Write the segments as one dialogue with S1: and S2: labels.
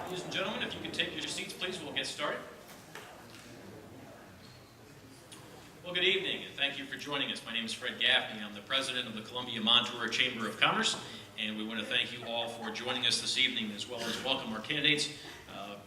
S1: Ladies and gentlemen, if you could take your seats, please, we'll get started. Well, good evening, and thank you for joining us. My name is Fred Gaffney. I'm the president of the Columbia-Montour Chamber of Commerce, and we want to thank you all for joining us this evening, as well as welcome our candidates,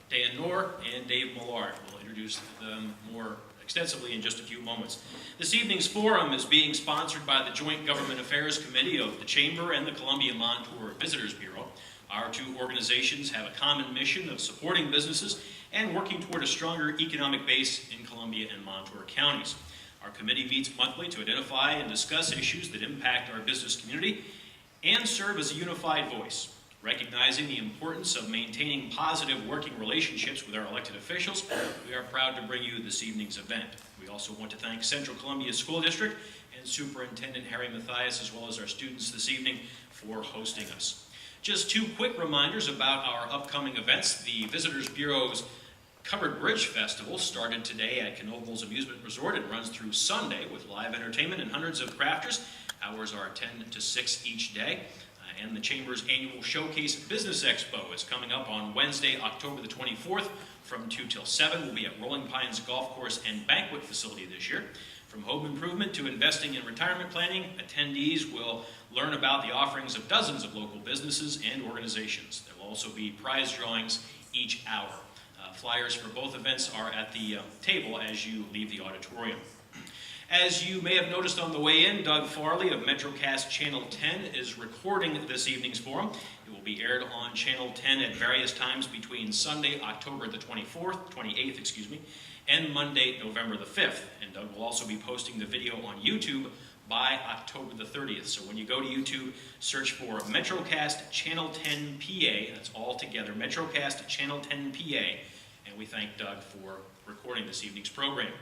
S1: Dan Knorr and Dave Millard. We'll introduce them more extensively in just a few moments. This evening's forum is being sponsored by the Joint Government Affairs Committee of the Chamber and the Columbia-Montour Visitors Bureau. Our two organizations have a common mission of supporting businesses and working toward a stronger economic base in Columbia and Montour counties. Our committee meets monthly to identify and discuss issues that impact our business community and serve as a unified voice. Recognizing the importance of maintaining positive working relationships with our elected officials, we are proud to bring you this evening's event. We also want to thank Central Columbia School District and Superintendent Harry Mathias, as well as our students this evening, for hosting us. Just two quick reminders about our upcoming events. The Visitors Bureau's Covered Bridge Festival started today at Knoebels Amusement Resort and runs through Sunday with live entertainment and hundreds of crafters. Hours are 10 to 6 each day. And the Chamber's annual Showcase Business Expo is coming up on Wednesday, October the 24th from 2 till 7. We'll be at Rolling Pines Golf Course and Banquet Facility this year. From home improvement to investing in retirement planning, attendees will learn about the offerings of dozens of local businesses and organizations. There will also be prize drawings each hour. Flyers for both events are at the table as you leave the auditorium. As you may have noticed on the way in, Doug Farley of MetroCast Channel 10 is recording this evening's forum. It will be aired on Channel 10 at various times between Sunday, October the 28th, and Monday, November the 5th. And Doug will also be posting the video on YouTube by October the 30th. So when you go to YouTube, search for MetroCast Channel 10 PA. That's all together, MetroCast Channel 10 PA. And we thank Doug for recording this evening's program.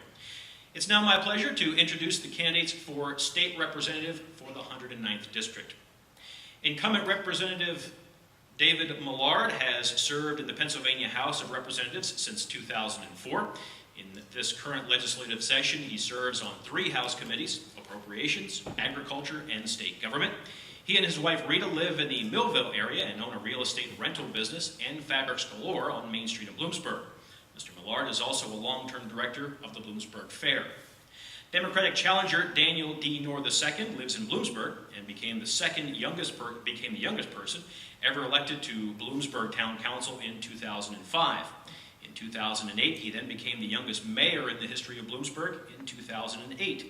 S1: It's now my pleasure to introduce the candidates for State Representative for the 109th District. Incumbent Representative David Millard has served in the Pennsylvania House of Representatives since 2004. In this current legislative session, he serves on 3 House committees: Appropriations, Agriculture, and State Government. He and his wife Rita live in the Millville area and own a real estate rental business and Fabrics Galore on Main Street in Bloomsburg. Mr. Millard is also a long-term director of the Bloomsburg Fair. Democratic challenger Daniel D. Knorr II lives in Bloomsburg and became the youngest person ever elected to Bloomsburg Town Council in 2005. In 2008, he then became the youngest mayor in the history of Bloomsburg in 2008.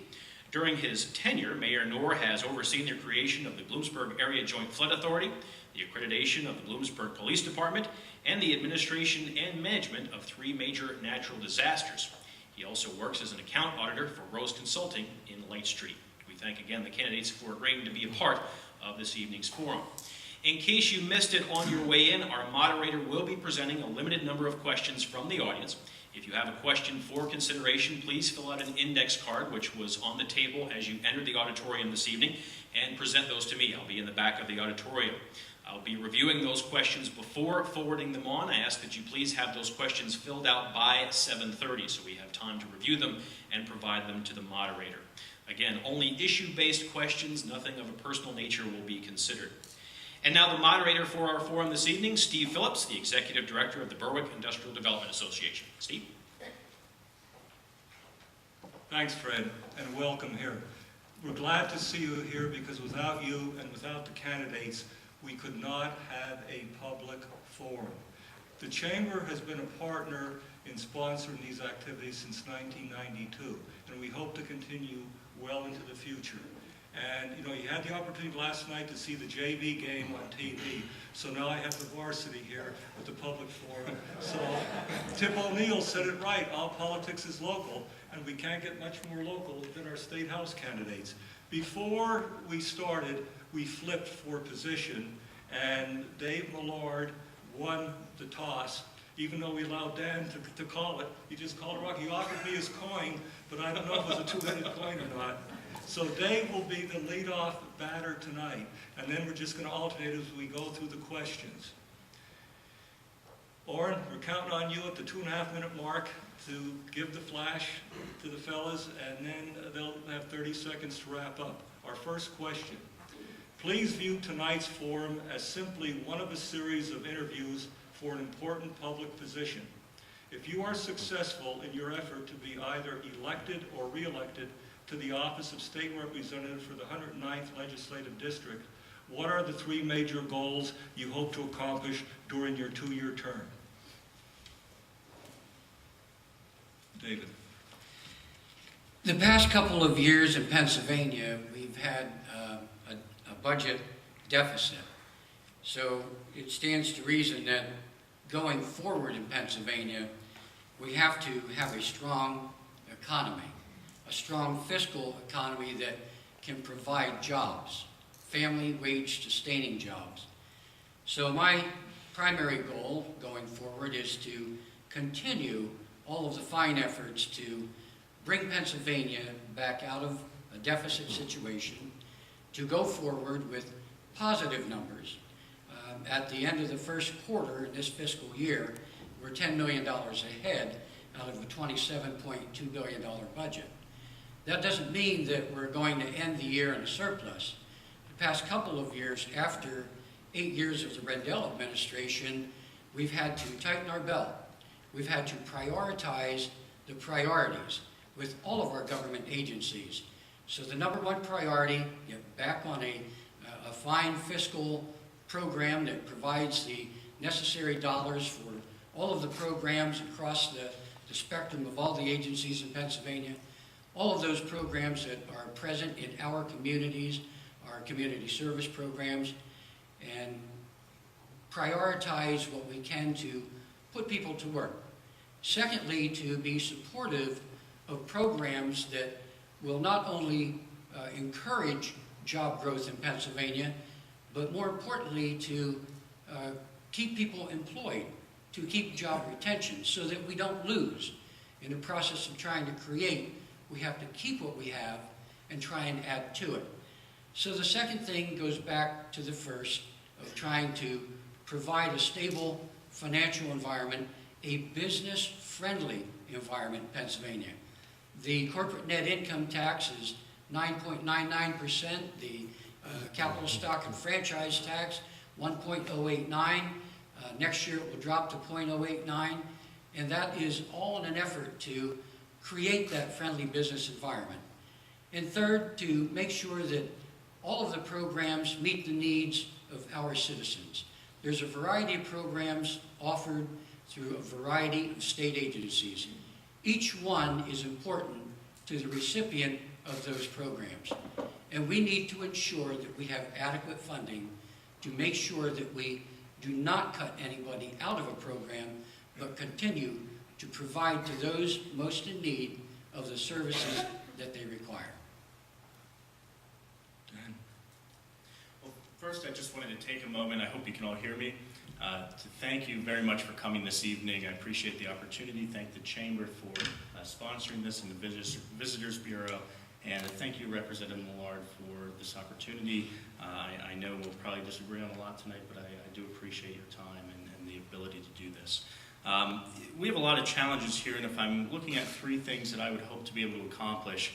S1: During his tenure, Mayor Knorr has overseen the creation of the Bloomsburg Area Joint Flood Authority, the accreditation of the Bloomsburg Police Department, and the administration and management of 3 major natural disasters. He also works as an account auditor for Rose Consulting in Light Street. We thank again the candidates for agreeing to be a part of this evening's forum. In case you missed it on your way in, our moderator will be presenting a limited number of questions from the audience. If you have a question for consideration, please fill out an index card, which was on the table as you entered the auditorium this evening, and present those to me. I'll be in the back of the auditorium. I'll be reviewing those questions before forwarding them on. I ask that you please have those questions filled out by 7:30 so we have time to review them and provide them to the moderator. Again, only issue-based questions, nothing of a personal nature, will be considered. And now the moderator for our forum this evening, Steve Phillips, the Executive Director of the Berwick Industrial Development Association. Steve?
S2: Thanks, Fred, and welcome here. We're glad to see you here because without you and without the candidates, we could not have a public forum. The Chamber has been a partner in sponsoring these activities since 1992, and we hope to continue well into the future. And you had the opportunity last night to see the JV game on TV, so now I have the varsity here at the public forum. So Tip O'Neill said it right, all politics is local, and we can't get much more local than our state house candidates. Before we started, we flipped for position, and Dave Millard won the toss. Even though we allowed Dan to call it, he just called it rock. He offered me his coin, but I don't know if it was a 2-headed coin or not. So Dave will be the leadoff batter tonight, and then we're just going to alternate as we go through the questions. Orrin, we're counting on you at the 2.5-minute mark to give the flash to the fellas, and then they'll have 30 seconds to wrap up. Our first question. Please view tonight's forum as simply one of a series of interviews for an important public position. If you are successful in your effort to be either elected or re-elected to the office of State Representative for the 109th Legislative District, what are the 3 major goals you hope to accomplish during your 2-year term? David.
S3: The past couple of years in Pennsylvania, we've had a budget deficit. So it stands to reason that going forward in Pennsylvania, we have to have a strong economy, a strong fiscal economy that can provide jobs, family wage sustaining jobs. So my primary goal going forward is to continue all of the fine efforts to bring Pennsylvania back out of a deficit situation, to go forward with positive numbers. At the end of the first quarter in this fiscal year, we're $10 million ahead out of a $27.2 billion budget. That doesn't mean that we're going to end the year in a surplus. The past couple of years, after 8 years of the Rendell administration, we've had to tighten our belt. We've had to prioritize the priorities with all of our government agencies. So the number one priority, get back on a fine fiscal program that provides the necessary dollars for all of the programs across the spectrum of all the agencies in Pennsylvania, all of those programs that are present in our communities, our community service programs, and prioritize what we can to put people to work. Secondly, to be supportive of programs that will not only encourage job growth in Pennsylvania, but more importantly to keep people employed, to keep job retention so that we don't lose. In the process of trying to create, we have to keep what we have and try and add to it. So the second thing goes back to the first of trying to provide a stable financial environment, a business-friendly environment in Pennsylvania. The corporate net income tax is 9.99%, the capital stock and franchise tax 1.089. Next year it will drop to 0.089, and that is all in an effort to create that friendly business environment. And third, to make sure that all of the programs meet the needs of our citizens. There's a variety of programs offered through a variety of state agencies. Each one is important to the recipient of those programs. And we need to ensure that we have adequate funding to make sure that we do not cut anybody out of a program, but continue to provide to those most in need of the services that they require.
S2: Dan?
S4: Well, first I just wanted to take a moment, I hope you can all hear me, to thank you very much for coming this evening. I appreciate the opportunity. Thank the Chamber for sponsoring this and the Visitors Bureau. And thank you, Representative Millard, for this opportunity. I know we'll probably disagree on a lot tonight, but I do appreciate your time and the ability to do this. We have a lot of challenges here, and if I'm looking at 3 things that I would hope to be able to accomplish,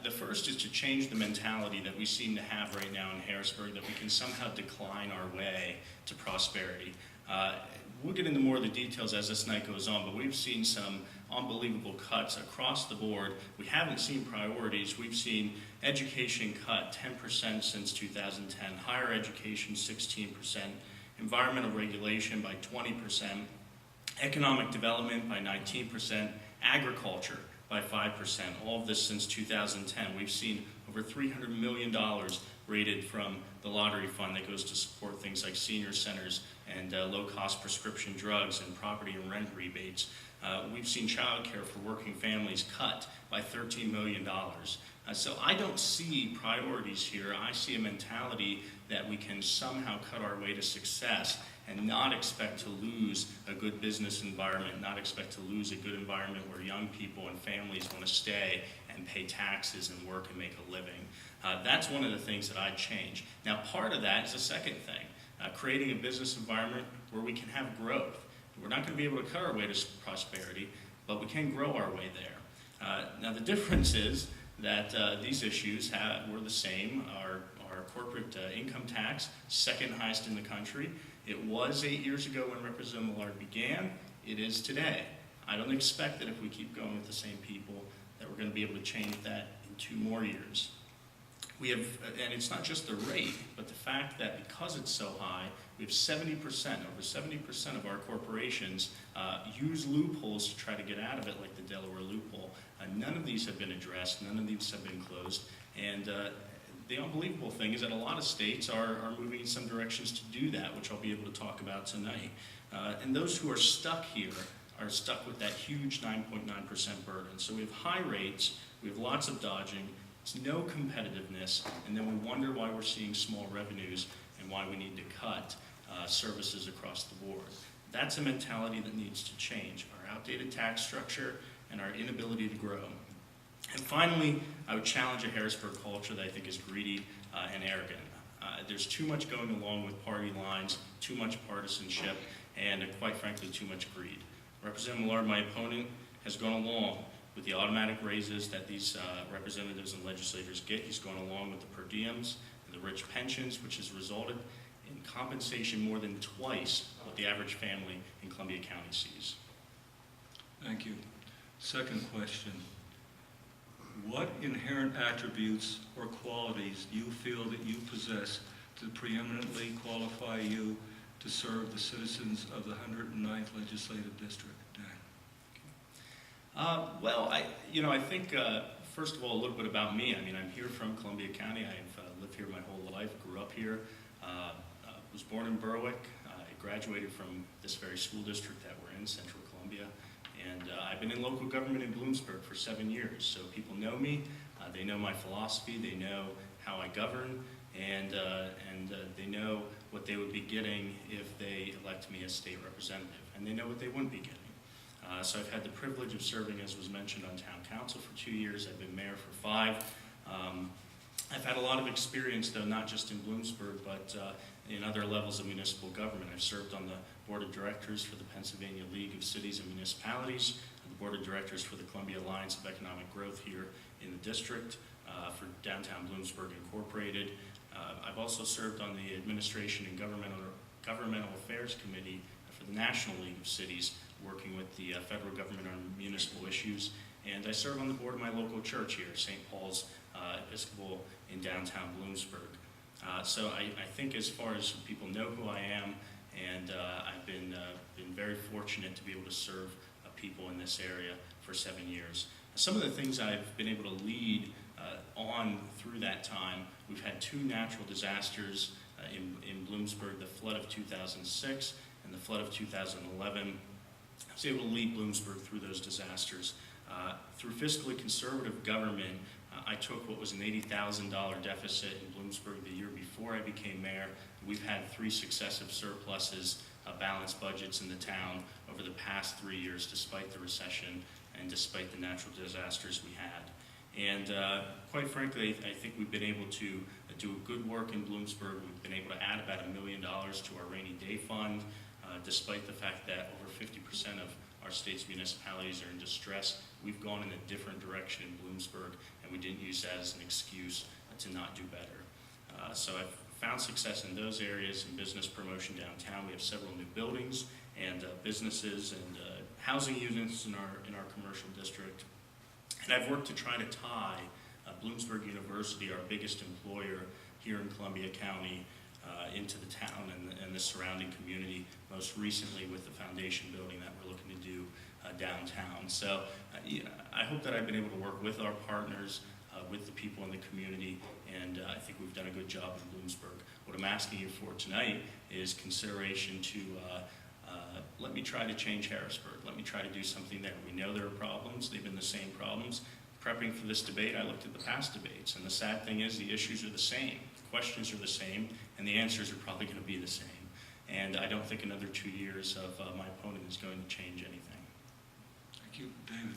S4: the first is to change the mentality that we seem to have right now in Harrisburg, that we can somehow decline our way to prosperity. We'll get into more of the details as this night goes on, but we've seen some unbelievable cuts across the board. We haven't seen priorities. We've seen education cut 10% since 2010, higher education 16%, environmental regulation by 20%, economic development by 19%, agriculture by 5%, all of this since 2010. We've seen over $300 million rated from the lottery fund that goes to support things like senior centers and low-cost prescription drugs and property and rent rebates. We've seen child care for working families cut by $13 million. So I don't see priorities here. I see a mentality that we can somehow cut our way to success and not expect to lose a good business environment, not expect to lose a good environment where young people and families want to stay and pay taxes and work and make a living. That's one of the things that I'd change. Now, part of that is the second thing, creating a business environment where we can have growth. We're not going to be able to cut our way to prosperity, but we can grow our way there. Now, the difference is that these issues were the same. Our corporate income tax, second highest in the country, It was 8 years ago when Representative Millard began. It is today. I don't expect that if we keep going with the same people that we're going to be able to change that in 2 more years. We have, and it's not just the rate, but the fact that because it's so high, we have 70%, over 70% of our corporations use loopholes to try to get out of it, like the Delaware loophole. None of these have been addressed, none of these have been closed, and the unbelievable thing is that a lot of states are moving in some directions to do that, which I'll be able to talk about tonight. And those who are stuck here are stuck with that huge 9.9% burden. So we have high rates, we have lots of dodging, it's no competitiveness, and then we wonder why we're seeing small revenues and why we need to cut services across the board. That's a mentality that needs to change. Our outdated tax structure and our inability to grow. And finally, I would challenge a Harrisburg culture that I think is greedy and arrogant. There's too much going along with party lines, too much partisanship, and quite frankly, too much greed. Representative Millard, my opponent, has gone along with the automatic raises that these representatives and legislators get. He's gone along with the per diems and the rich pensions, which has resulted in compensation more than twice what the average family in Columbia County sees.
S2: Thank you. Second question. What inherent attributes or qualities do you feel that you possess to preeminently qualify you to serve the citizens of the 109th Legislative District? Dan.
S4: Well, I think, first of all, a little bit about me. I mean, I'm here from Columbia County. I've lived here my whole life, grew up here, was born in Berwick. I graduated from this very school district that we're in, Central Columbia. And I've been in local government in Bloomsburg for 7 years. So people know me, they know my philosophy, they know how I govern, and they know what they would be getting if they elect me as state representative. And they know what they wouldn't be getting. So I've had the privilege of serving, as was mentioned, on town council for 2 years. I've been mayor for 5. I've had a lot of experience, though, not just in Bloomsburg, but in other levels of municipal government. I've served on the board of directors for the Pennsylvania League of Cities and Municipalities, the board of directors for the Columbia Alliance of Economic Growth here in the district, for Downtown Bloomsburg Incorporated. I've also served on the Administration and Governmental Affairs Committee for the National League of Cities, working with the federal government on municipal issues. And I serve on the board of my local church here, St. Paul's Episcopal in downtown Bloomsburg. So I think as far as people know who I am, and I've been very fortunate to be able to serve people in this area for 7 years. Some of the things I've been able to lead on through that time, we've had 2 natural disasters in Bloomsburg, the flood of 2006 and the flood of 2011. I was able to lead Bloomsburg through those disasters. Through fiscally conservative government, I took what was an $80,000 deficit in Bloomsburg the year before I became mayor. We've had 3 successive surpluses, balanced budgets in the town over the past 3 years, despite the recession and despite the natural disasters we had. And quite frankly, I think we've been able to do a good work in Bloomsburg. We've been able to add about $1 million to our rainy day fund, despite the fact that over 50% of our state's municipalities are in distress. We've gone in a different direction in Bloomsburg, and we didn't use that as an excuse to not do better. So I've found success in those areas in business promotion downtown. We have several new buildings and businesses and housing units in our commercial district. And I've worked to try to tie Bloomsburg University, our biggest employer here in Columbia County, into the town and the surrounding community, most recently with the foundation building that we're looking to do downtown. So I hope that I've been able to work with our partners, with the people in the community, and I think we've done a good job in Bloomsburg. What I'm asking you for tonight is consideration to let me try to change Harrisburg. Let me try to do something there. We know there are problems. They've been the same problems. Prepping for this debate, I looked at the past debates, and the sad thing is the issues are the same. The questions are the same, and the answers are probably going to be the same. And I don't think another 2 years of my opponent is going to change anything.
S2: Thank you. David.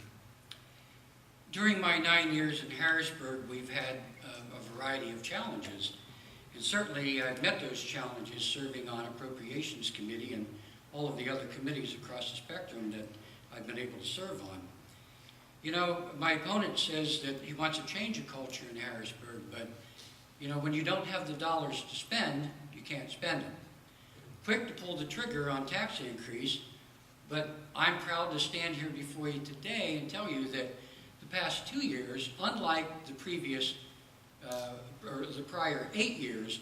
S3: During my 9 years in Harrisburg, we've had a variety of challenges. And certainly I've met those challenges serving on Appropriations Committee and all of the other committees across the spectrum that I've been able to serve on. You know, my opponent says that he wants to change a culture in Harrisburg, but, you know, when you don't have the dollars to spend, you can't spend them. quick to pull the trigger on tax increase, but I'm proud to stand here before you today and tell you that the past 2 years, unlike the previous, or the prior 8 years,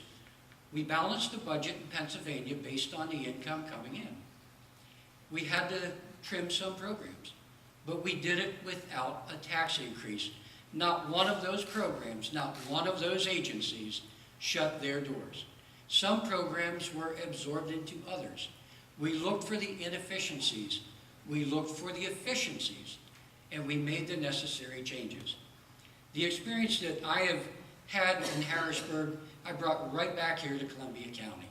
S3: we balanced the budget in Pennsylvania based on the income coming in. We had to trim some programs, but we did it without a tax increase. Not one of those programs, not one of those agencies shut their doors. Some programs were absorbed into others. We looked for the inefficiencies, we looked for the efficiencies, and we made the necessary changes. The experience that I have had in Harrisburg, I brought right back here to Columbia County.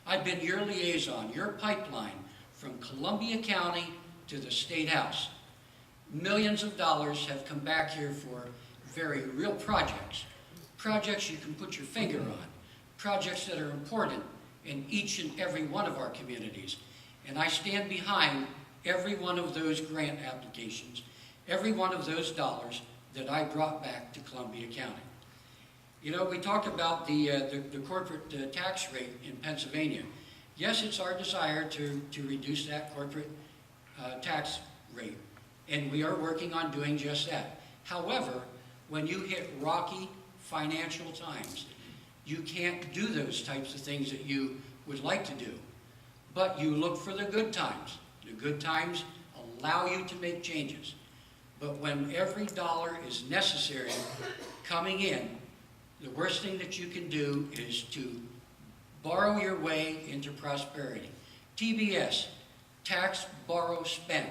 S3: I've been your liaison, your pipeline from Columbia County to the State House. Millions of dollars have come back here for very real projects. Projects you can put your finger on. Projects that are important in each and every one of our communities. And I stand behind every one of those grant applications, every one of those dollars that I brought back to Columbia County. You know, we talked about the corporate tax rate in Pennsylvania. Yes, it's our desire to reduce that corporate tax rate, and we are working on doing just that. However, when you hit rocky financial times, you can't do those types of things that you would like to do, but you look for the good times. The good times allow you to make changes, but when every dollar is necessary coming in, the worst thing that you can do is to borrow your way into prosperity. TBS, tax, borrow, spend.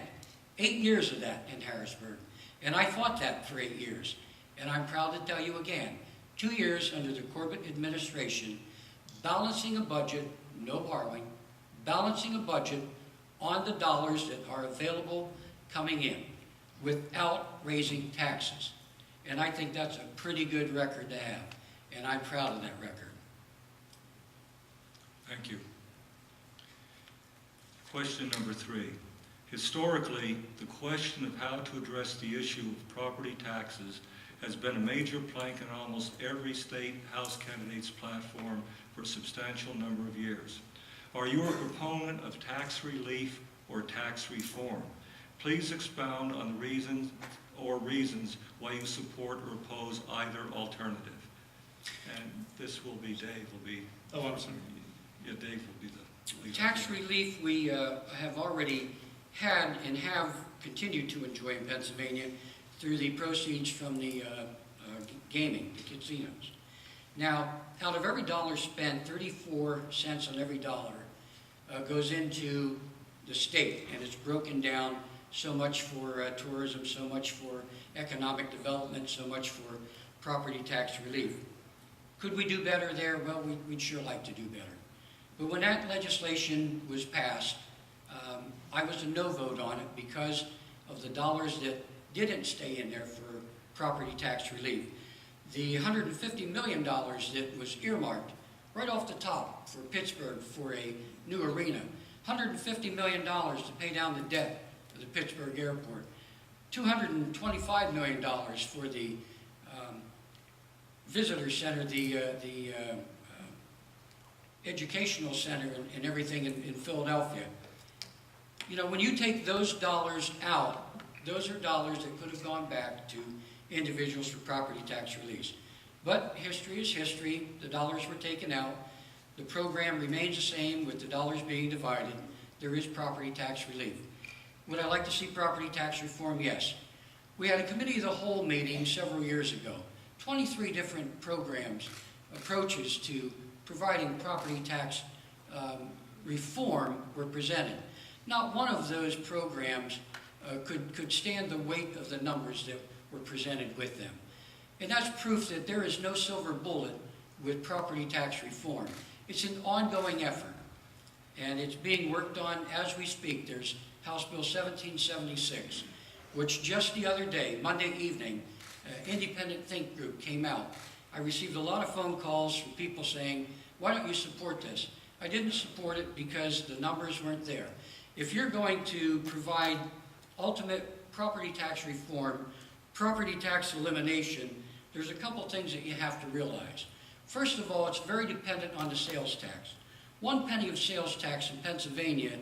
S3: 8 years of that in Harrisburg. And I fought that for 8 years. And I'm proud to tell you again, 2 years under the Corbett administration, balancing a budget, no borrowing, balancing a budget on the dollars that are available coming in without raising taxes. And I think that's a pretty good record to have. And I'm proud of that record.
S2: Thank you. Question number 3. Historically, the question of how to address the issue of property taxes has been a major plank in almost every state House candidate's platform for a substantial number of years. Are you a proponent of tax relief or tax reform? Please expound on the reasons why you support or oppose either alternative. And this will be Dave.
S4: Oh, I'm sorry.
S2: Yeah, Dave will be the leader.
S3: Tax relief we have already had and have continued to enjoy in Pennsylvania through the proceeds from the gaming, the casinos. Now, out of every dollar spent, 34 cents on every dollar goes into the state, and it's broken down so much for tourism, so much for economic development, so much for property tax relief. Could we do better there? Well, we'd sure like to do better. But when that legislation was passed, I was a no vote on it because of the dollars that didn't stay in there for property tax relief. The $150 million that was earmarked right off the top for Pittsburgh for a new arena, $150 million to pay down the debt of the Pittsburgh airport, $225 million for the visitor center, the educational center and everything in Philadelphia. You know, when you take those dollars out, those are dollars that could have gone back to individuals for property tax relief. But history is history. The dollars were taken out. The program remains the same with the dollars being divided. There is property tax relief. Would I like to see property tax reform? Yes. We had a committee of the whole meeting several years ago. 23 different programs, approaches to providing property tax reform were presented. Not one of those programs could stand the weight of the numbers that were presented with them. And that's proof that there is no silver bullet with property tax reform. It's an ongoing effort, and it's being worked on as we speak. There's House Bill 1776, which just the other day, Monday evening, independent think group came out. I received a lot of phone calls from people saying, why don't you support this? I didn't support it because the numbers weren't there. If you're going to provide ultimate property tax reform, property tax elimination, there's a couple things that you have to realize. First of all, it's very dependent on the sales tax. 1 penny of sales tax in Pennsylvania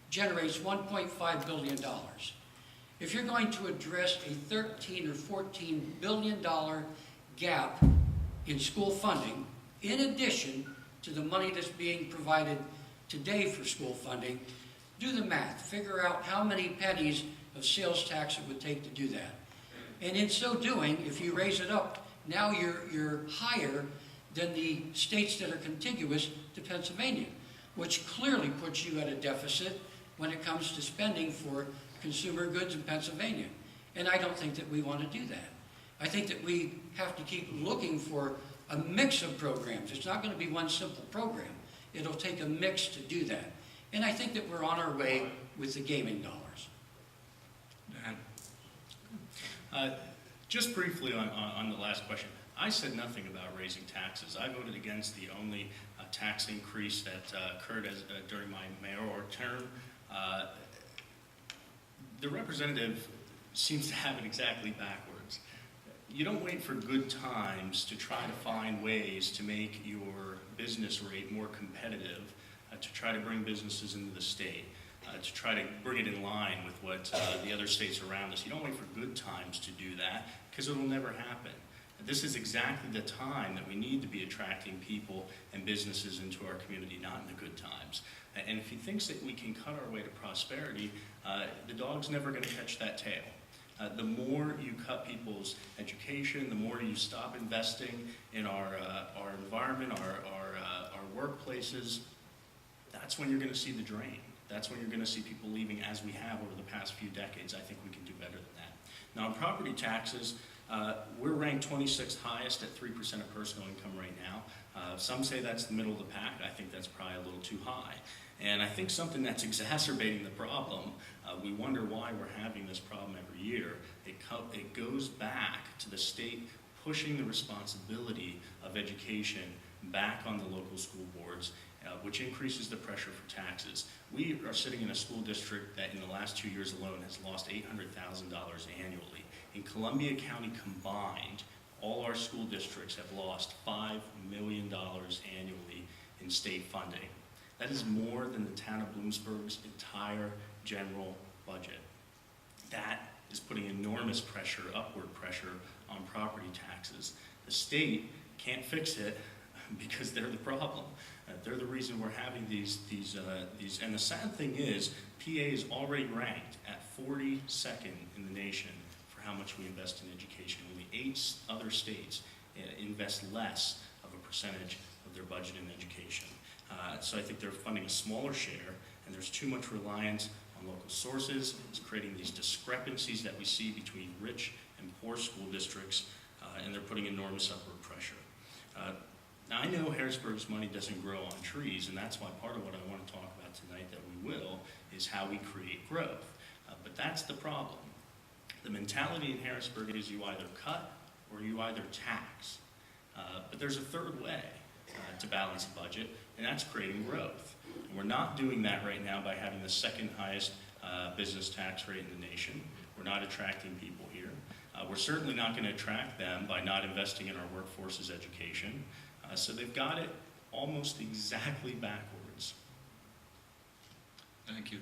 S3: generates $1.5 billion. If you're going to address a $13 or $14 billion gap in school funding, in addition to the money that's being provided today for school funding, do the math. Figure out how many pennies of sales tax it would take to do that. And in so doing, if you raise it up, now you're higher than the states that are contiguous to Pennsylvania, which clearly puts you at a deficit when it comes to spending for consumer goods in Pennsylvania. And I don't think that we want to do that. I think that we have to keep looking for a mix of programs. It's not going to be one simple program. It'll take a mix to do that. And I think that we're on our way with the gaming dollars.
S2: Dan?
S4: Just briefly on the last question, I said nothing about raising taxes. I voted against the only tax increase that occurred during my mayoral term. The representative seems to have it exactly backwards. You don't wait for good times to try to find ways to make your business rate more competitive, to try to bring businesses into the state, to try to bring it in line with what the other states around us. You don't wait for good times to do that, because it'll never happen. This is exactly the time that we need to be attracting people and businesses into our community, not in the good times. And if he thinks that we can cut our way to prosperity, the dog's never going to catch that tail. The more you cut people's education, the more you stop investing in our environment, our workplaces, that's when you're going to see the drain. That's when you're going to see people leaving, as we have over the past few decades. I think we can do better than that. Now, on property taxes, we're ranked 26th highest at 3% of personal income right now. Some say that's the middle of the pack. I think that's probably a little too high. And I think something that's exacerbating the problem, we wonder why we're having this problem every year. It goes back to the state pushing the responsibility of education back on the local school boards, which increases the pressure for taxes. We are sitting in a school district that in the last 2 years alone has lost $800,000 annually. In Columbia County combined, all our school districts have lost $5 million annually in state funding. That is more than the town of Bloomsburg's entire general budget. That is putting enormous pressure, upward pressure, on property taxes. The state can't fix it because they're the problem. They're the reason we're having these. And the sad thing is, PA is already ranked at 42nd in the nation for how much we invest in education. Only 8 other states invest less of a percentage of their budget in education. So I think they're funding a smaller share, and there's too much reliance on local sources. It's creating these discrepancies that we see between rich and poor school districts, and they're putting enormous upward pressure. Now, I know Harrisburg's money doesn't grow on trees, and that's why part of what I want to talk about tonight that we will is how we create growth. But that's the problem. The mentality in Harrisburg is you either cut or you either tax. But there's a third way to balance the budget, and that's creating growth. And we're not doing that right now by having the second highest business tax rate in the nation. We're not attracting people here. We're certainly not going to attract them by not investing in our workforce's education. So they've got it almost exactly backwards.
S2: Thank you.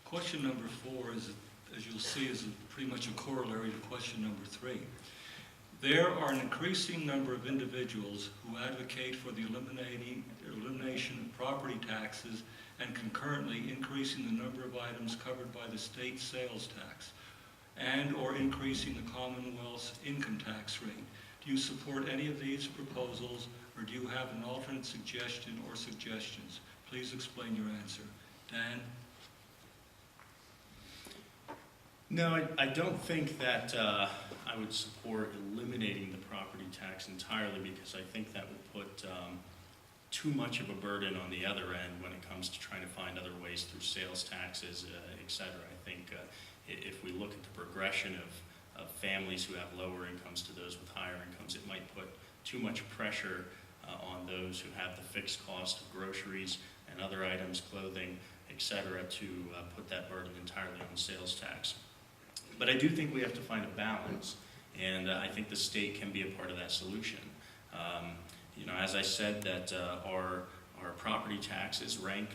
S2: Question number 4 is, as you'll see, is pretty much a corollary to question number 3. There are an increasing number of individuals who advocate for the elimination of property taxes and concurrently increasing the number of items covered by the state sales tax and or increasing the Commonwealth's income tax rate. Do you support any of these proposals, or do you have an alternate suggestion or suggestions? Please explain your answer. Dan?
S4: No, I don't think that I would support eliminating the property tax entirely, because I think that would put too much of a burden on the other end when it comes to trying to find other ways through sales taxes, et cetera. I think if we look at the progression of families who have lower incomes to those with higher incomes, it might put too much pressure on those who have the fixed cost of groceries and other items, clothing, et cetera, to put that burden entirely on sales tax. But I do think we have to find a balance, and I think the state can be a part of that solution. As I said, that our Our property taxes rank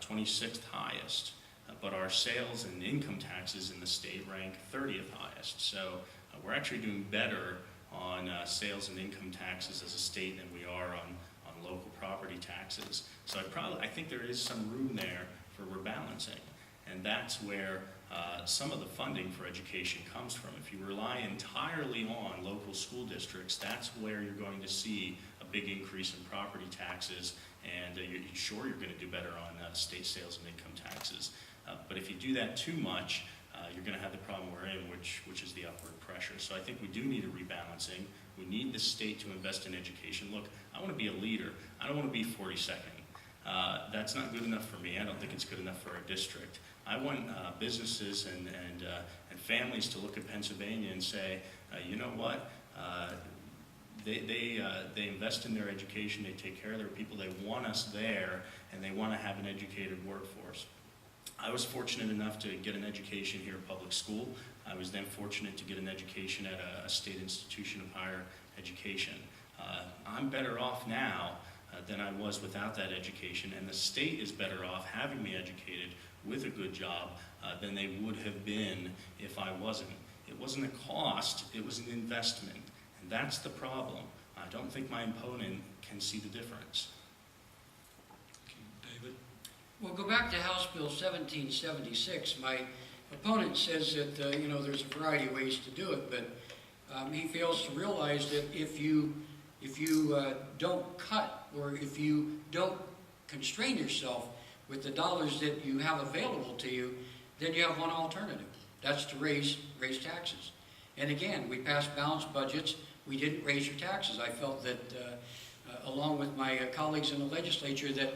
S4: 26th highest, but our sales and income taxes in the state rank 30th highest. So we're actually doing better on sales and income taxes as a state than we are on local property taxes. So I think there is some room there for rebalancing, and that's where some of the funding for education comes from. If you rely entirely on local school districts, that's where you're going to see a big increase in property taxes, and you're going to do better on state sales and income taxes. But if you do that too much, you're going to have the problem we're in, which is the upward pressure. So I think we do need a rebalancing. We need the state to invest in education. Look, I want to be a leader. I don't want to be 42nd. That's not good enough for me. I don't think it's good enough for our district. I want businesses and families to look at Pennsylvania and say, you know what? They invest in their education. They take care of their people. They want us there, and they want to have an educated workforce. I was fortunate enough to get an education here at public school. I was then fortunate to get an education at a state institution of higher education. I'm better off now than I was without that education, and the state is better off having me educated with a good job than they would have been if I wasn't. It wasn't a cost, it was an investment, and that's the problem. I don't think my opponent can see the difference.
S2: David?
S3: Well, go back to House Bill 1776. My opponent says that, there's a variety of ways to do it, but he fails to realize that if you don't cut, or if you don't constrain yourself with the dollars that you have available to you, then you have one alternative. That's to raise taxes. And again, we passed balanced budgets. We didn't raise your taxes. I felt that, along with my colleagues in the legislature, that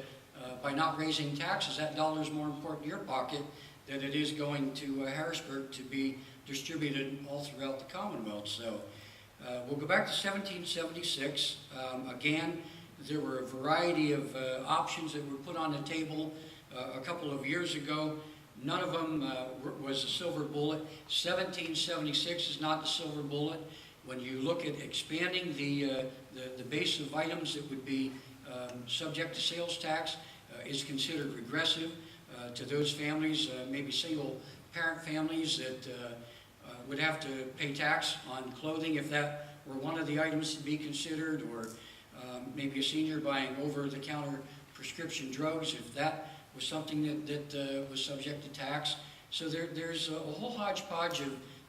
S3: by not raising taxes, that dollar is more important in your pocket than it is going to Harrisburg to be distributed all throughout the Commonwealth. So we'll go back to 1776. Again, there were a variety of options that were put on the table a couple of years ago. None of them was a silver bullet. 1776 is not the silver bullet. When you look at expanding the base of items that would be subject to sales tax, is considered regressive to those families, maybe single parent families that would have to pay tax on clothing if that were one of the items to be considered, or maybe a senior buying over-the-counter prescription drugs if that was something that was subject to tax. So there's a whole hodgepodge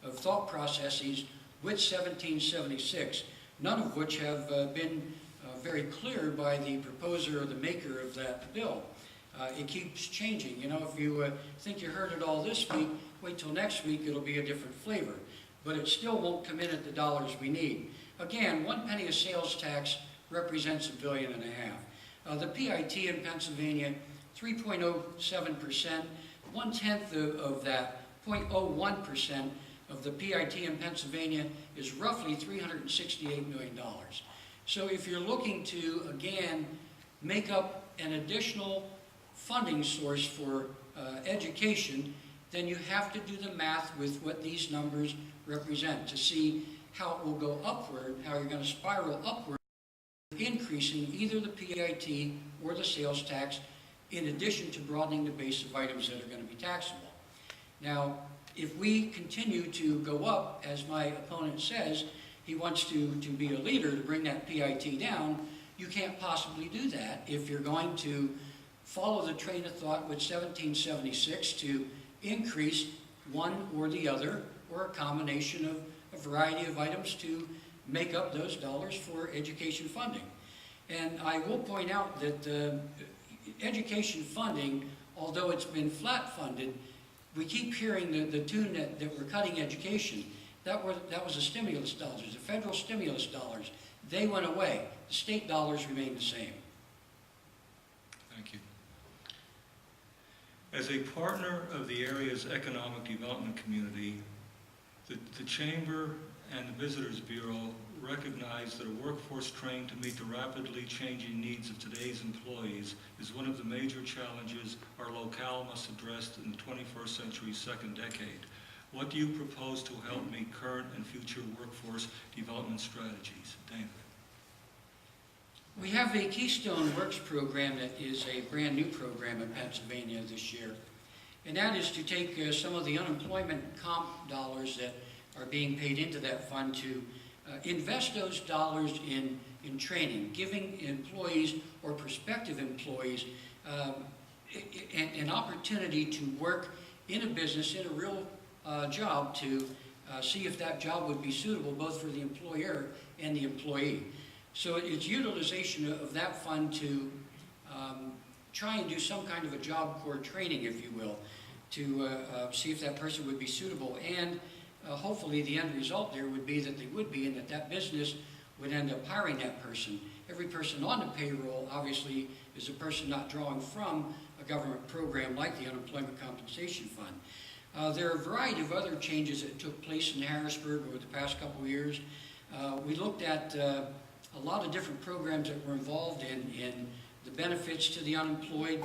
S3: of thought processes with 1776, none of which have been very clear by the proposer or the maker of that bill. It keeps changing. If you think you heard it all this week, wait till next week, it'll be a different flavor. But it still won't come in at the dollars we need. Again, 1 penny of sales tax represents $1.5 billion. The PIT in Pennsylvania, 3.07%. 1/10 of that, 0.01% of the PIT in Pennsylvania is roughly $368 million. So if you're looking to, again, make up an additional funding source for education, then you have to do the math with what these numbers represent to see how it will go upward, how you're going to spiral upward, increasing either the PIT or the sales tax, in addition to broadening the base of items that are going to be taxable. Now, if we continue to go up, as my opponent says, he wants to be a leader to bring that PIT down, you can't possibly do that if you're going to follow the train of thought with 1776 to increase one or the other, or a combination of a variety of items to make up those dollars for education funding. And I will point out that education funding, although it's been flat funded, we keep hearing the tune that we're cutting education. That was the stimulus dollars, the federal stimulus dollars. They went away. The state dollars remain the same.
S2: Thank you. As a partner of the area's economic development community, the Chamber and the Visitors Bureau recognize that a workforce trained to meet the rapidly changing needs of today's employees is one of the major challenges our locale must address in the 21st century's second decade. What do you propose to help meet current and future workforce development strategies? David.
S3: We have a Keystone Works program that is a brand new program in Pennsylvania this year. And that is to take some of the unemployment comp dollars that are being paid into that fund to invest those dollars in training, giving employees or prospective employees an opportunity to work in a business, in a real job, to see if that job would be suitable both for the employer and the employee. So it's utilization of that fund to try and do some kind of a job corps training, if you will, to see if that person would be suitable. And hopefully the end result there would be that they would be, and that business would end up hiring that person. Every person on the payroll, obviously, is a person not drawing from a government program like the Unemployment Compensation Fund. There are a variety of other changes that took place in Harrisburg over the past couple of years. We looked at a lot of different programs that were involved in the benefits to the unemployed.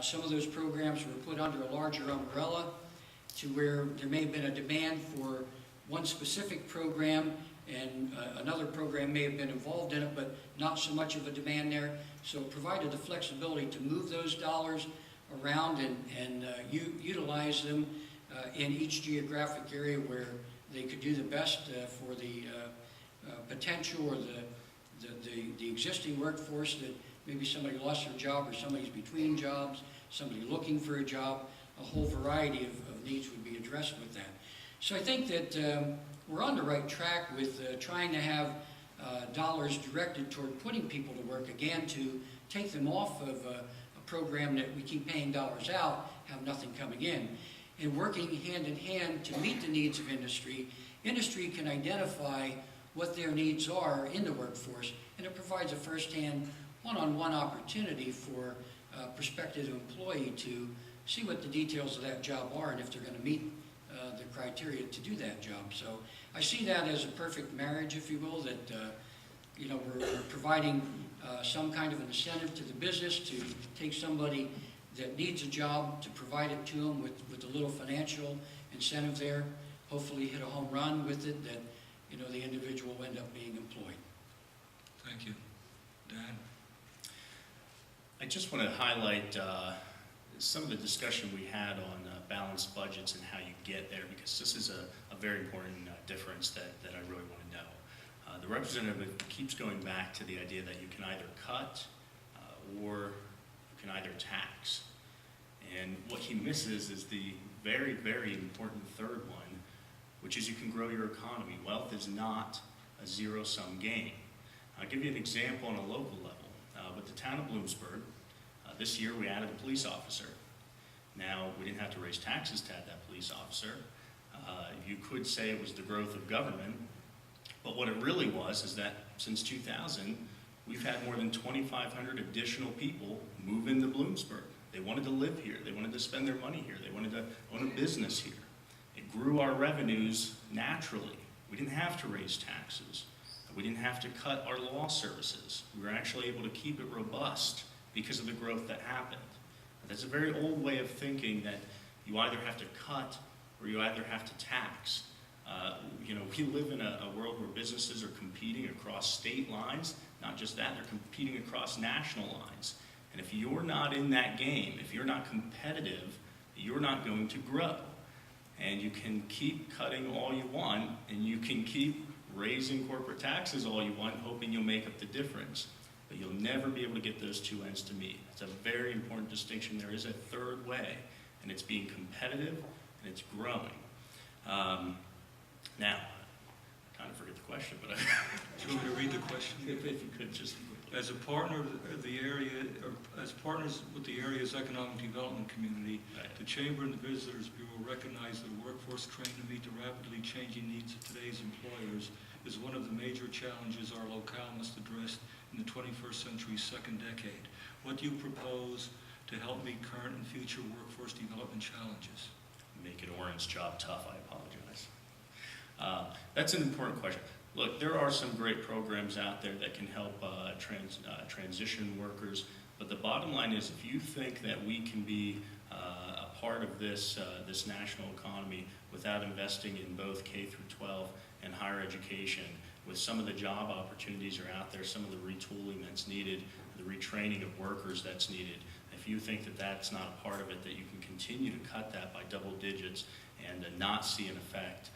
S3: Some of those programs were put under a larger umbrella to where there may have been a demand for one specific program, and another program may have been involved in it, but not so much of a demand there. So it provided the flexibility to move those dollars around and utilize them in each geographic area where they could do the best for the potential or the existing workforce, that maybe somebody lost their job or somebody's between jobs, somebody looking for a job. A whole variety of needs would be addressed with that. So I think that we're on the right track with trying to have dollars directed toward putting people to work, again, to take them off of a program that we keep paying dollars out, have nothing coming in, and working hand in hand to meet the needs of industry. Industry can identify what their needs are in the workforce, and it provides a first-hand, one-on-one opportunity for a prospective employee to see what the details of that job are and if they're going to meet the criteria to do that job. So I see that as a perfect marriage, if you will, that we're providing some kind of an incentive to the business to take somebody that needs a job, to provide it to them with a little financial incentive there, hopefully hit a home run with it, that the individual will end up being employed.
S2: Thank you. Dan?
S4: I just want to highlight some of the discussion we had on balanced budgets and how you get there, because this is a very important difference that I really want to know. The representative keeps going back to the idea that you can either cut or you can either tax. And what he misses is the very, very important third one, which is you can grow your economy. Wealth is not a zero-sum game. I'll give you an example on a local level. With the town of Bloomsburg, this year we added a police officer. Now, we didn't have to raise taxes to add that police officer. You could say it was the growth of government, but what it really was is that since 2000, we've had more than 2,500 additional people move into Bloomsburg. They wanted to live here. They wanted to spend their money here. They wanted to own a business here. It grew our revenues naturally. We didn't have to raise taxes. We didn't have to cut our law services. We were actually able to keep it robust because of the growth that happened. That's a very old way of thinking, that you either have to cut or you either have to tax. We live in a world where businesses are competing across state lines. Not just that, they're competing across national lines. And if you're not in that game, if you're not competitive, you're not going to grow. And you can keep cutting all you want, and you can keep raising corporate taxes all you want, hoping you'll make up the difference. But you'll never be able to get those two ends to meet. It's a very important distinction. There is a third way, and it's being competitive, and it's growing. Now, I kind of forget the question, but
S2: Do you want me to read the question?
S4: if you could just...
S2: As a partner of the area, or as partners with the area's economic development community,
S4: Right.
S2: the Chamber and the Visitors Bureau recognize that a workforce trained to meet the rapidly changing needs of today's employers is one of the major challenges our locale must address in the 21st century's second decade. What do you propose to help meet current and future workforce development challenges?
S4: Make an orange job tough, I apologize. That's an important question. Look, there are some great programs out there that can help transition workers, but the bottom line is, if you think that we can be a part of this national economy without investing in both K through 12 and higher education, with some of the job opportunities are out there, some of the retooling that's needed, the retraining of workers that's needed. If you think that that's not a part of it, that you can continue to cut that by double digits and not see an effect,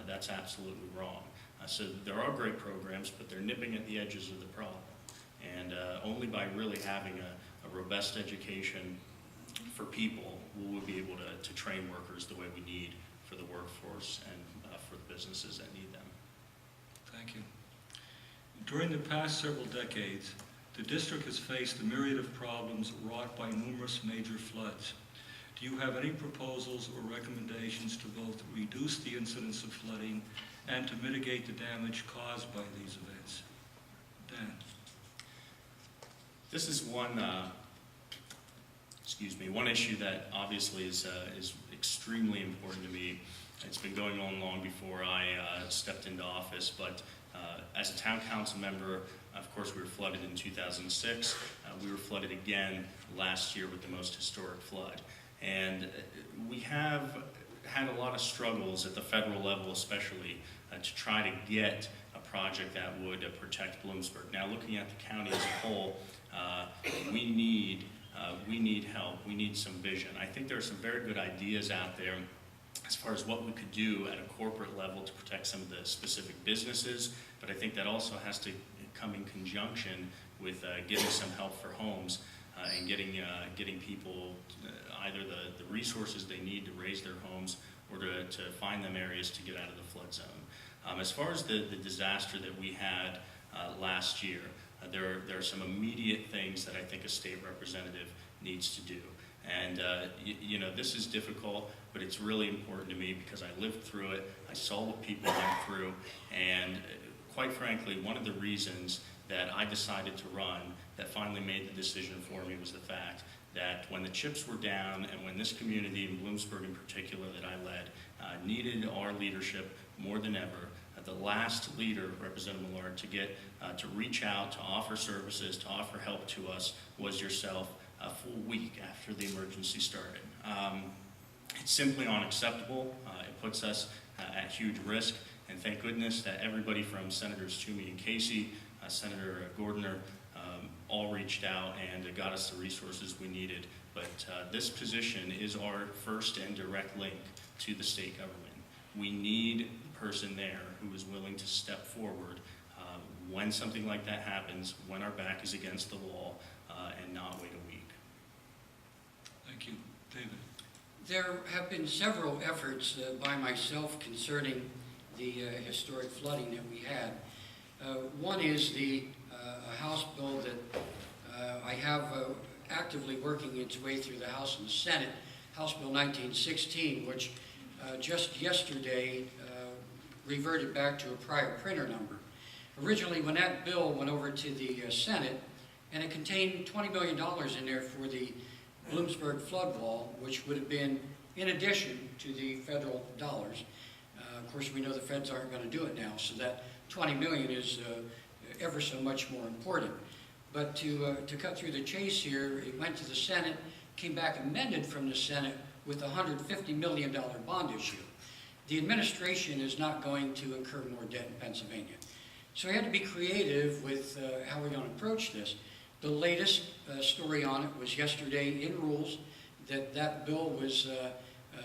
S4: that's absolutely wrong. So there are great programs, but they're nipping at the edges of the problem. And only by really having a robust education for people will we be able to train workers the way we need for the workforce and for the businesses that need them.
S2: Thank you. During the past several decades, the district has faced a myriad of problems wrought by numerous major floods. Do you have any proposals or recommendations to both reduce the incidence of flooding and to mitigate the damage caused by these events? Dan.
S4: This is one issue that obviously is extremely important to me. It's been going on long before I stepped into office, but as a town council member, of course, we were flooded in 2006. We were flooded again last year with the most historic flood. And we have had a lot of struggles at the federal level, especially, to try to get a project that would protect Bloomsburg. Now, looking at the county as a whole, we need help. We need some vision. I think there are some very good ideas out there as far as what we could do at a corporate level to protect some of the specific businesses, but I think that also has to come in conjunction with getting some help for homes and getting people either the resources they need to raise their homes or to find them areas to get out of the flood zone. As far as the disaster that we had last year, there are some immediate things that I think a state representative needs to do. And this is difficult, but it's really important to me because I lived through it. I saw what people went through, and quite frankly, one of the reasons that I decided to run, that finally made the decision for me, was the fact that when the chips were down and when this community, in Bloomsburg in particular that I led, needed our leadership more than ever, the last leader, Representative Millard, to reach out, to offer services, to offer help to us was yourself a full week after the emergency started. It's simply unacceptable. It puts us at huge risk, and thank goodness that everybody from Senators Toomey and Casey, Senator Gordner, all reached out and got us the resources we needed. But this position is our first and direct link to the state government. We need the person there who is willing to step forward when something like that happens, when our back is against the wall, and not wait a week.
S2: Thank you. David.
S3: There have been several efforts by myself concerning the historic flooding that we had. One is the House bill that I have actively working its way through the House and the Senate, House Bill 1916, which just yesterday reverted back to a prior printer number. Originally, when that bill went over to the Senate, and it contained $20 million in there for the Bloomsburg flood wall, which would have been in addition to the federal dollars. Of course, we know the feds aren't going to do it now, so that $20 million is ever so much more important. But to cut through the chase here, it went to the Senate, came back amended from the Senate with a $150 million bond issue. The administration is not going to incur more debt in Pennsylvania. So we had to be creative with how we're going to approach this. The latest story on it was yesterday in rules that bill was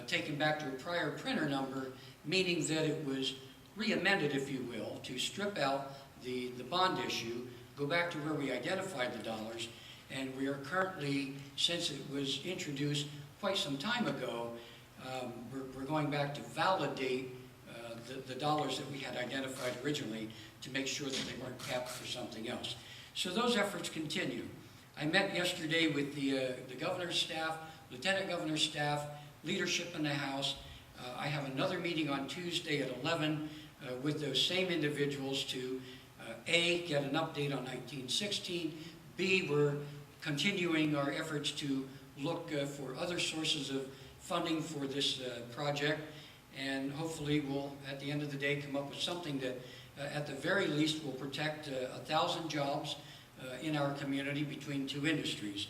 S3: taken back to a prior printer number, meaning that it was re-amended, if you will, to strip out the bond issue, go back to where we identified the dollars, and we are currently, since it was introduced quite some time ago, we're going back to validate the dollars that we had identified originally to make sure that they weren't capped for something else. So those efforts continue. I met yesterday with the governor's staff, lieutenant governor's staff, leadership in the House. I have another meeting on Tuesday at 11 with those same individuals to A, get an update on 1916, B, we're continuing our efforts to look for other sources of funding for this project, and hopefully we'll, at the end of the day, come up with something that at the very least will protect 1,000 jobs in our community between two industries.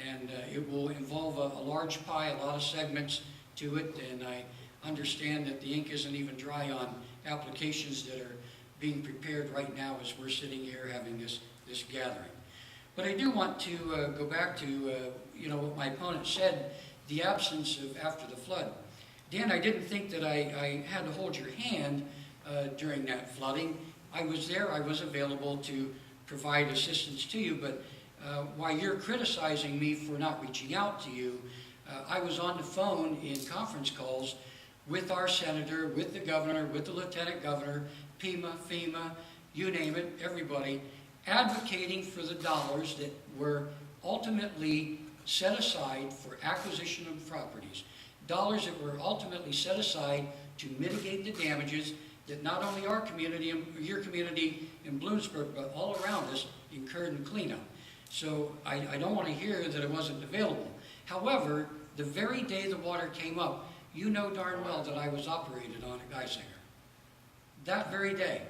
S3: And it will involve a large pie, a lot of segments to it, and I understand that the ink isn't even dry on applications that are being prepared right now as we're sitting here having this gathering. But I do want to go back to what my opponent said, the absence of after the flood. Dan, I didn't think that I had to hold your hand during that flooding. I was there, I was available to provide assistance to you, but while you're criticizing me for not reaching out to you, I was on the phone in conference calls with our senator, with the governor, with the lieutenant governor, PEMA, FEMA, you name it, everybody, advocating for the dollars that were ultimately set aside for acquisition of properties. Dollars that were ultimately set aside to mitigate the damages that not only our community, your community in Bloomsburg, but all around us incurred in cleanup. So I don't want to hear that it wasn't available. However, the very day the water came up, you know darn well that I was operated on at Geisinger. That very day,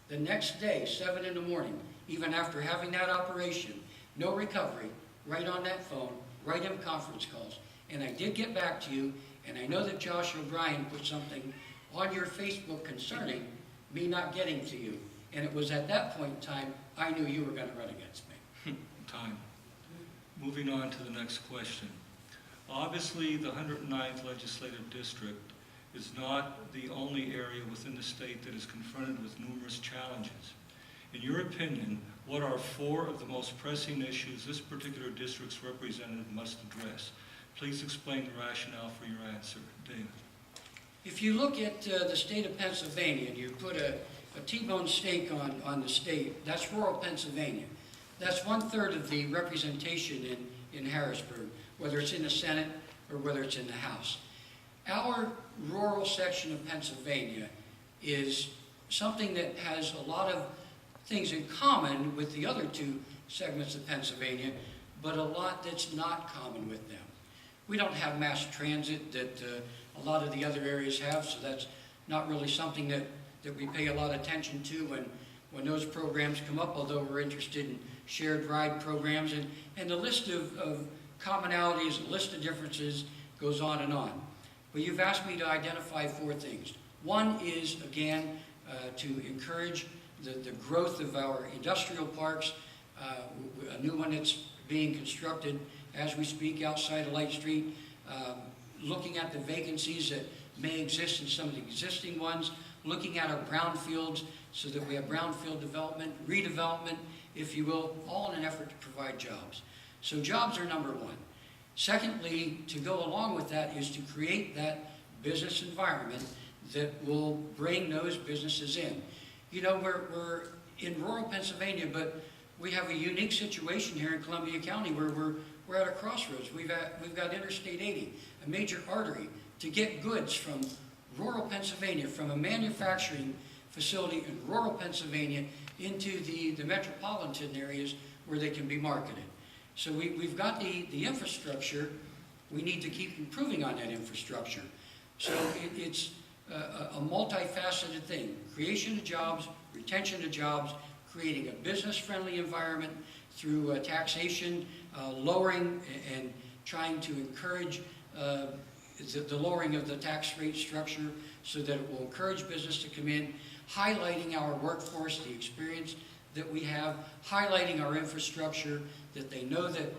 S3: the next day, 7 in the morning, even after having that operation, no recovery, right on that phone, right in conference calls. And I did get back to you, and I know that Josh O'Brien put something on your Facebook concerning me not getting to you. And it was at that point in time, I knew you were going to run against me.
S2: Time. Moving on to the next question. Obviously, the 109th Legislative District is not the only area within the state that is confronted with numerous challenges. In your opinion, what are 4 of the most pressing issues this particular district's representative must address? Please explain the rationale for your answer. David.
S3: If you look at the state of Pennsylvania and you put a T-bone steak on the state, that's rural Pennsylvania. That's 1/3 of the representation in Harrisburg, whether it's in the Senate or whether it's in the House. Our rural section of Pennsylvania is something that has a lot of things in common with the other 2 segments of Pennsylvania, but a lot that's not common with them. We don't have mass transit that a lot of the other areas have, so that's not really something that we pay a lot of attention to when those programs come up, although we're interested in shared ride programs, and the list of commonalities, the list of differences goes on and on. But you've asked me to identify 4 things. One is, again, to encourage the growth of our industrial parks, a new one that's being constructed as we speak outside of Light Street, looking at the vacancies that may exist in some of the existing ones, looking at our brownfields so that we have brownfield development, redevelopment, if you will, all in an effort to provide jobs. So jobs are number 1. Secondly, to go along with that is to create that business environment that will bring those businesses in. You know, we're in rural Pennsylvania, but we have a unique situation here in Columbia County where we're at a crossroads. We've got Interstate 80, a major artery, to get goods from rural Pennsylvania, from a manufacturing facility in rural Pennsylvania into the metropolitan areas where they can be marketed. So we've got the infrastructure. We need to keep improving on that infrastructure. So it's a multifaceted thing. Creation of jobs, retention of jobs, creating a business-friendly environment through taxation, lowering and trying to encourage the lowering of the tax rate structure so that it will encourage business to come in, highlighting our workforce, the experience that we have, highlighting our infrastructure, that they know that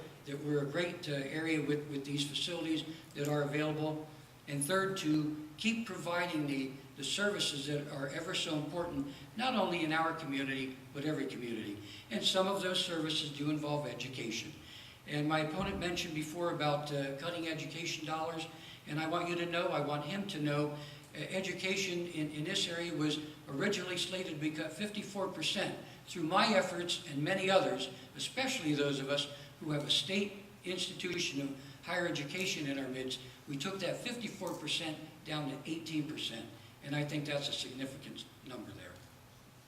S3: we're a great area with these facilities that are available. And third, to keep providing the services that are ever so important, not only in our community, but every community. And some of those services do involve education. And my opponent mentioned before about cutting education dollars, and I want you to know, I want him to know, education in this area was originally slated to be cut 54%. Through my efforts and many others, especially those of us who have a state institution of higher education in our midst, we took that 54% down to 18%. And I think that's a significant number there.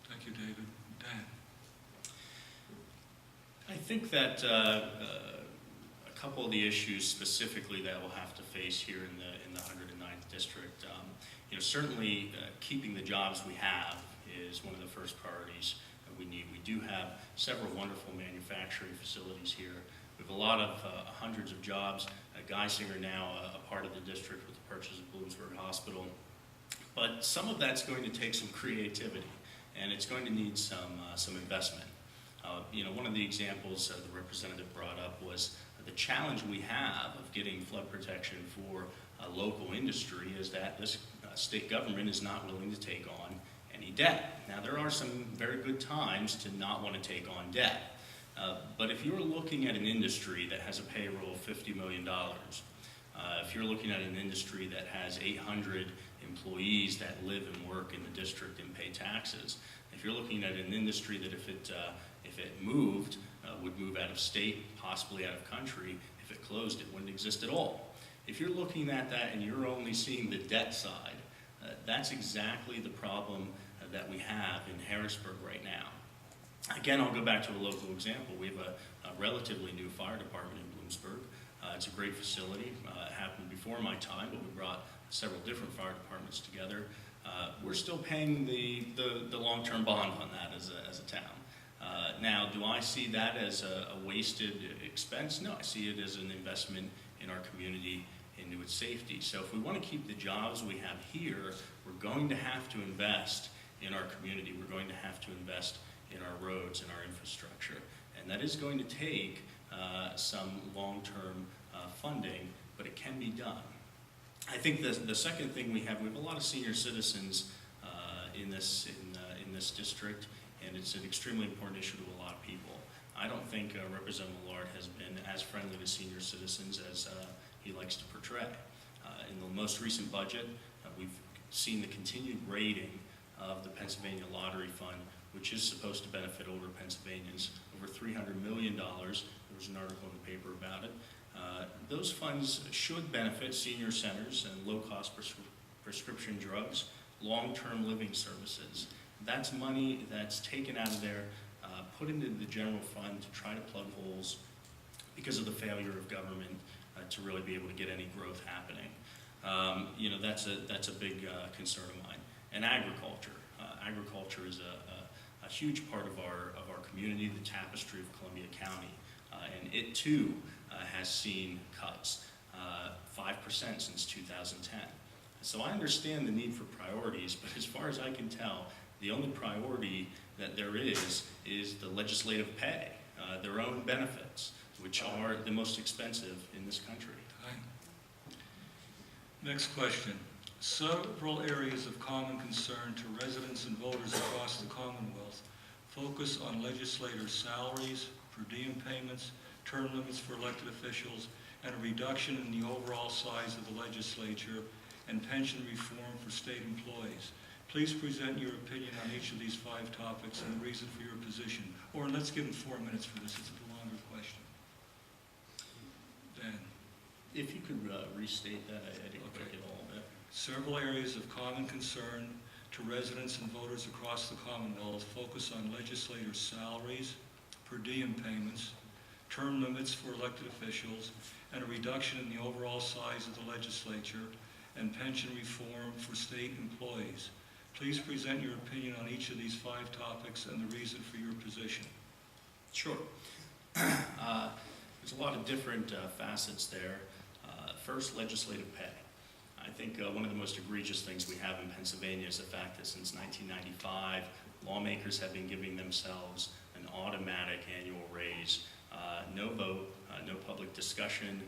S2: Thank you, David. Dan.
S4: I think that a couple of the issues specifically that we'll have to face here in the 109th district, certainly keeping the jobs we have is one of the first priorities that we need. We do have several wonderful manufacturing facilities here. We have a lot of hundreds of jobs. Geisinger now a part of the district with the purchase of Bloomsburg Hospital. But some of that's going to take some creativity. and it's going to need some investment. One of the examples the representative brought up was the challenge we have of getting flood protection for local industry is that this state government is not willing to take on any debt. Now, there are some very good times to not want to take on debt. But if you're looking at an industry that has a payroll of $50 million, if you're looking at an industry that has 800 employees that live and work in the district and pay taxes, if you're looking at an industry that if it moved, would move out of state, possibly out of country, if it closed, it wouldn't exist at all. If you're looking at that and you're only seeing the debt side, that's exactly the problem that we have in Harrisburg right now. Again, I'll go back to a local example. We have a relatively new fire department in Bloomsburg. It's a great facility. It happened before my time, but we brought several different fire departments together. We're still paying the long-term bond on that as a town. Now, do I see that as a wasted expense? No, I see it as an investment in our community, into its safety. So if we want to keep the jobs we have here, we're going to have to invest in our community. We're going to have to invest in our roads and our infrastructure. And that is going to take some long-term funding, but it can be done. I think the second thing we have a lot of senior citizens in this district, and it's an extremely important issue to a lot of people. I don't think Representative Millard has been as friendly to senior citizens as he likes to portray. In the most recent budget, we've seen the continued raiding of the Pennsylvania Lottery Fund, which is supposed to benefit older Pennsylvanians, over $300 million. There was an article in the paper about it. Those funds should benefit senior centers and low-cost prescription drugs, long-term living services. That's money that's taken out of there, put into the general fund to try to plug holes because of the failure of government to really be able to get any growth happening. That's a big concern of mine. And agriculture. Agriculture is a huge part of our community, the tapestry of Columbia County. And it too has seen cuts, 5% since 2010. So I understand the need for priorities, but as far as I can tell, the only priority that there is the legislative pay, their own benefits, which are the most expensive in this country.
S2: Next question. Several areas of common concern to residents and voters across the Commonwealth focus on legislators' salaries, per diem payments, term limits for elected officials, and a reduction in the overall size of the legislature, and pension reform for state employees. Please present your opinion on each of these 5 topics and the reason for your position. Or let's give them 4 minutes for this. It's a longer question. Dan.
S4: If you could restate that, I didn't get it all of it.
S2: Several areas of common concern to residents and voters across the Commonwealth focus on legislators' salaries, per diem payments, term limits for elected officials, and a reduction in the overall size of the legislature, and pension reform for state employees. Please present your opinion on each of these 5 topics and the reason for your position.
S4: Sure. There's a lot of different facets there. First, legislative pay. I think one of the most egregious things we have in Pennsylvania is the fact that since 1995, lawmakers have been giving themselves an automatic annual raise. No vote, no public discussion.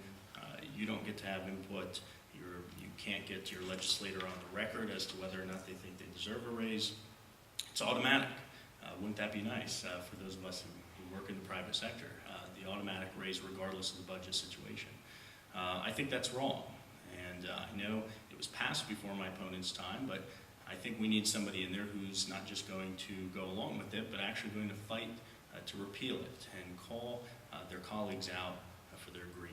S4: You don't get to have input. You can't get your legislator on the record as to whether or not they think they deserve a raise. It's automatic. Wouldn't that be nice for those of us who work in the private sector? The automatic raise regardless of the budget situation. I think that's wrong. And I know it was passed before my opponent's time, but I think we need somebody in there who's not just going to go along with it, but actually going to fight to repeal it and call their colleagues out for their greed.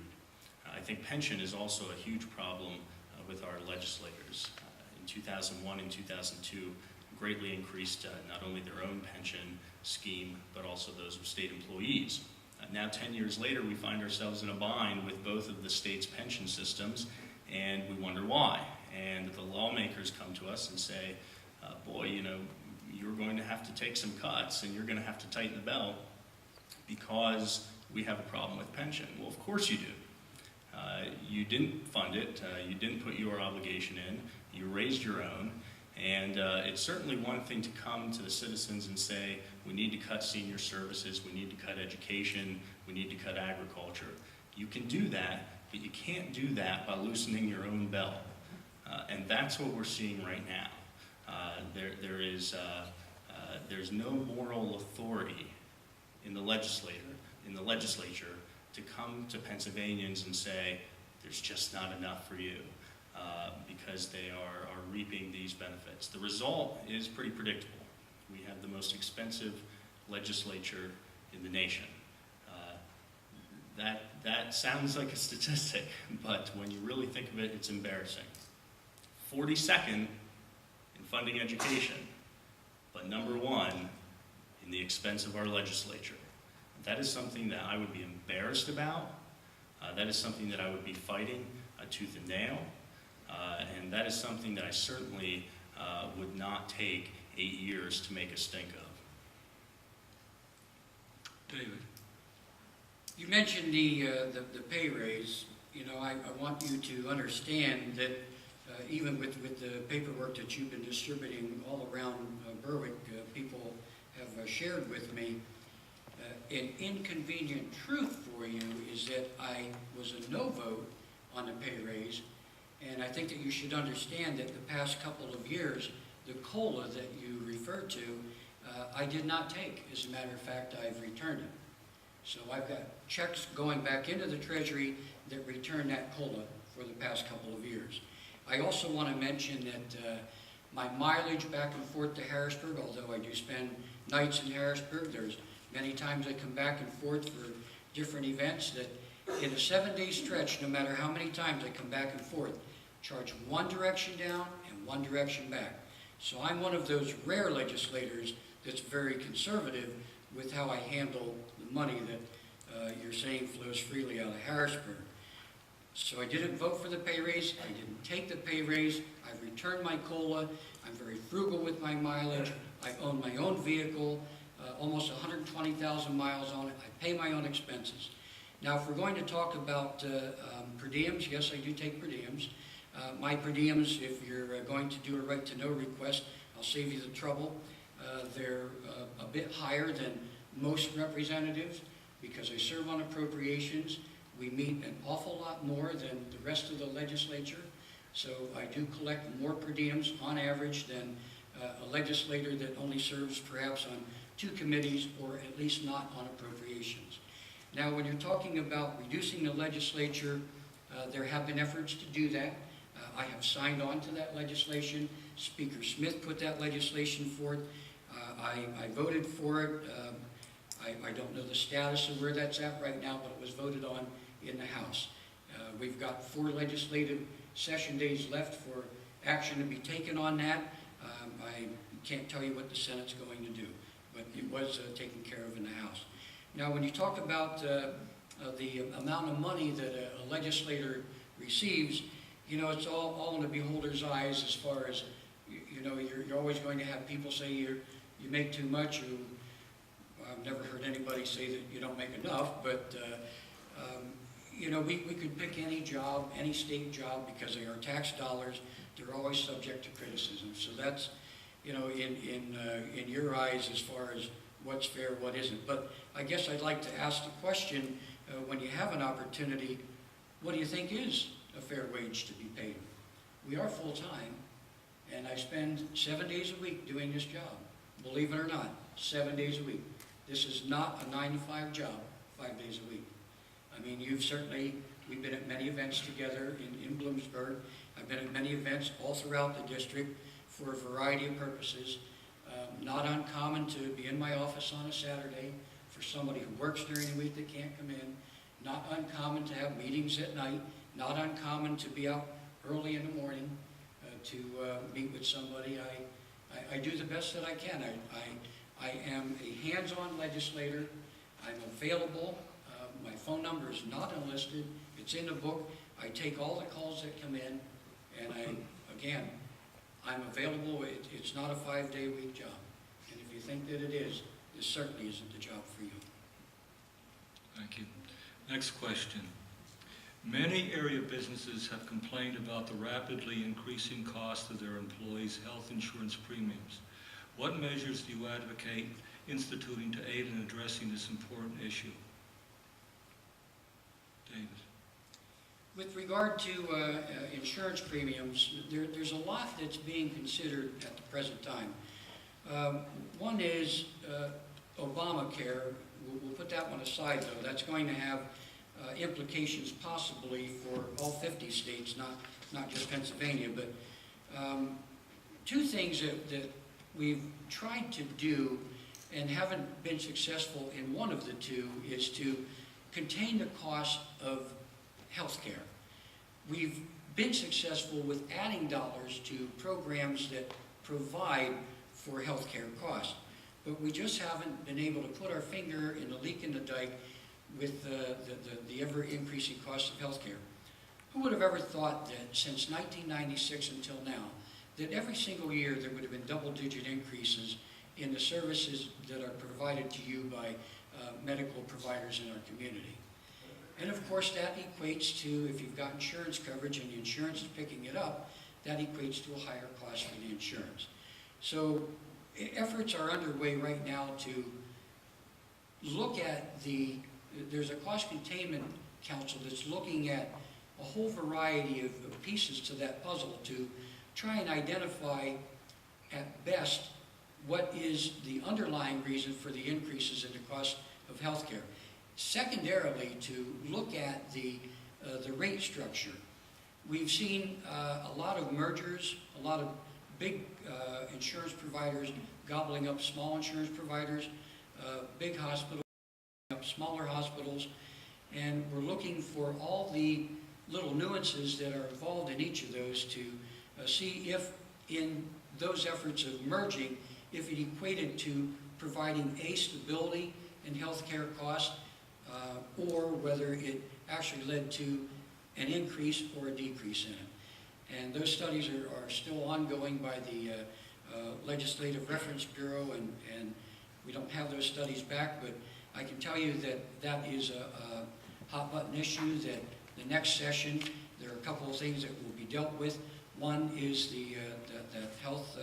S4: I think pension is also a huge problem with our legislators. In 2001 and 2002, greatly increased not only their own pension scheme, but also those of state employees. Now, 10 years later, we find ourselves in a bind with both of the state's pension systems, and we wonder why. And the lawmakers come to us and say, boy, you're going to have to take some cuts, and you're going to have to tighten the belt because we have a problem with pension. Well, of course you do. You didn't fund it. You didn't put your obligation in. You raised your own. And it's certainly one thing to come to the citizens and say, we need to cut senior services, we need to cut education, we need to cut agriculture. You can do that, but you can't do that by loosening your own belt. And that's what we're seeing right now. There's no moral authority in the legislature to come to Pennsylvanians and say, there's just not enough for you, because they are reaping these benefits. The result is pretty predictable. We have the most expensive legislature in the nation. That sounds like a statistic, but when you really think of it, it's embarrassing. 42nd in funding education, but number 1 in the expense of our legislature. That is something that I would be embarrassed about. That is something that I would be fighting tooth and nail. And that is something that I certainly would not take 8 years to make a stink of.
S2: David.
S3: You mentioned the pay raise. You know, I want you to understand that even with the paperwork that you've been distributing all around Berwick, people have shared with me, an inconvenient truth for you is that I was a no vote on the pay raise, and I think that you should understand that the past couple of years, the COLA that you referred to, I did not take. As a matter of fact, I've returned it. So I've got checks going back into the Treasury that return that COLA for the past couple of years. I also want to mention that my mileage back and forth to Harrisburg, although I do spend nights in Harrisburg, there's many times I come back and forth for different events, that in a 7-day stretch, no matter how many times I come back and forth, charge one direction down and one direction back. So I'm one of those rare legislators that's very conservative with how I handle the money that you're saying flows freely out of Harrisburg. So I didn't vote for the pay raise, I didn't take the pay raise, I've returned my COLA, I'm very frugal with my mileage, I own my own vehicle, almost 120,000 miles on it, I pay my own expenses. Now if we're going to talk about per diems, yes I do take per diems. My per diems, if you're going to do a right to know request, I'll save you the trouble. They're a bit higher than most representatives because I serve on appropriations. We meet an awful lot more than the rest of the legislature, so I do collect more per diems on average than a legislator that only serves perhaps on 2 committees or at least not on appropriations. Now when you're talking about reducing the legislature, there have been efforts to do that. I have signed on to that legislation. Speaker Smith put that legislation forth. I voted for it. I don't know the status of where that's at right now, but it was voted on in the House. We've got 4 legislative session days left for action to be taken on that. I can't tell you what the Senate's going to do, but it was taken care of in the House. Now, when you talk about the amount of money that a legislator receives, you know, it's all in the beholder's eyes as far as, you know, you're always going to have people say you make too much. I've never heard anybody say that you don't make enough, but you know, we could pick any job, any state job, because they are tax dollars. They're always subject to criticism. So that's, you know, in your eyes as far as what's fair, what isn't. But I guess I'd like to ask the question, when you have an opportunity, what do you think is a fair wage to be paid? We are full-time, and I spend 7 days a week doing this job. Believe it or not, 7 days a week. This is not a 9-to-5 job, 5 days a week. I mean, we've been at many events together in Bloomsburg. I've been at many events all throughout the district for a variety of purposes. Not uncommon to be in my office on a Saturday for somebody who works during the week that can't come in. Not uncommon to have meetings at night. Not uncommon to be out early in the morning to meet with somebody. I do the best that I can. I am a hands-on legislator. I'm available. My phone number is not enlisted. It's in the book. I take all the calls that come in, and I'm available. It's not a 5-day-a-week job. And if you think that it is, this certainly isn't the job for you.
S2: Thank you. Next question. Many area businesses have complained about the rapidly increasing cost of their employees' health insurance premiums. What measures do you advocate instituting to aid in addressing this important issue? David.
S3: With regard to insurance premiums, there's a lot that's being considered at the present time. One is Obamacare. We'll put that one aside, though. That's going to have implications possibly for all 50 states, not just Pennsylvania. But two things that we've tried to do and haven't been successful in one of the two is to contain the cost of health care. We've been successful with adding dollars to programs that provide for health care costs, but we just haven't been able to put our finger in the leak in the dike with the ever-increasing cost of health care. Who would have ever thought that since 1996 until now, that every single year there would have been double-digit increases in the services that are provided to you by medical providers in our community? And of course that equates to, if you've got insurance coverage and the insurance is picking it up, that equates to a higher cost for the insurance. So efforts are underway right now to look at there's a cost containment council that's looking at a whole variety of pieces to that puzzle to try and identify at best what is the underlying reason for the increases in the cost of health care. Secondarily, to look at the rate structure. We've seen a lot of mergers, a lot of big insurance providers gobbling up small insurance providers, big hospitals gobbling up smaller hospitals, and we're looking for all the little nuances that are involved in each of those to see if in those efforts of merging, if it equated to providing a stability in healthcare costs, or whether it actually led to an increase or a decrease in it. And those studies are still ongoing by the Legislative Reference Bureau, and we don't have those studies back, but I can tell you that that is a hot button issue, that the next session, there are a couple of things that will be dealt with. One is the health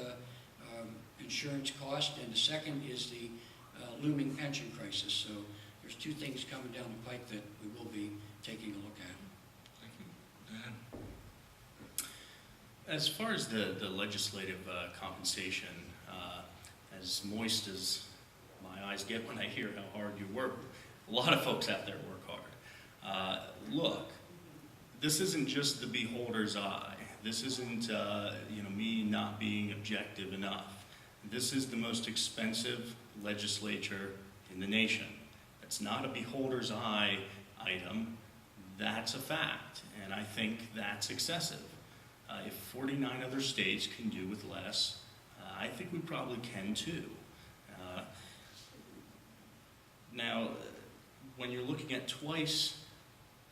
S3: insurance cost, and the second is the looming pension crisis. So there's two things coming down the pike that we will be taking a look at.
S2: Thank you. Dan?
S4: As far as the legislative compensation, as moist as my eyes get when I hear how hard you work, a lot of folks out there work hard. Look, this isn't just the beholder's eye. This isn't me not being objective enough. This is the most expensive legislature in the nation. It's not a beholder's eye item. That's a fact, and I think that's excessive. If 49 other states can do with less, I think we probably can too. Now, when you're looking at twice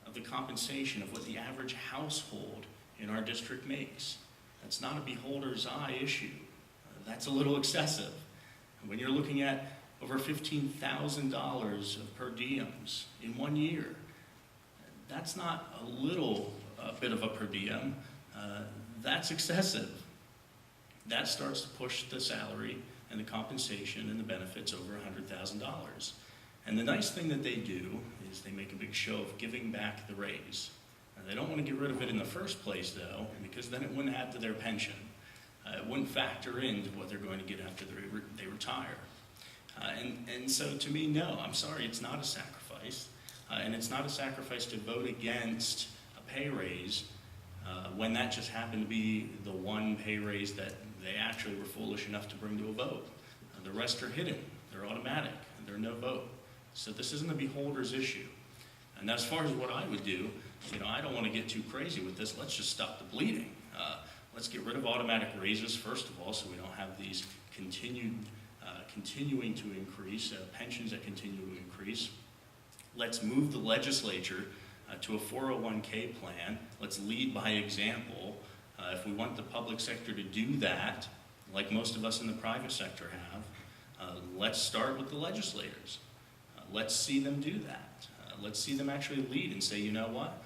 S4: of the compensation of what the average household in our district makes, that's not a beholder's eye issue. That's a little excessive. And when you're looking at over $15,000 of per diems in 1 year, that's not a little bit of a per diem. That's excessive. That starts to push the salary and the compensation and the benefits over $100,000. And the nice thing that they do is they make a big show of giving back the raise. They don't want to get rid of it in the first place, though, because then it wouldn't add to their pension. It wouldn't factor into what they're going to get after they retire. And so to me, no, I'm sorry, it's not a sacrifice. And it's not a sacrifice to vote against a pay raise when that just happened to be the one pay raise that they actually were foolish enough to bring to a vote. The rest are hidden, they're automatic, and they're no vote. So this isn't a beholder's issue. And as far as what I would do, I don't want to get too crazy with this. Let's just stop the bleeding. Let's get rid of automatic raises, first of all, so we don't have these continuing to increase, pensions that continue to increase. Let's move the legislature to a 401k plan. Let's lead by example. If we want the public sector to do that, like most of us in the private sector have, let's start with the legislators. Let's see them do that. Let's see them actually lead and say, you know what?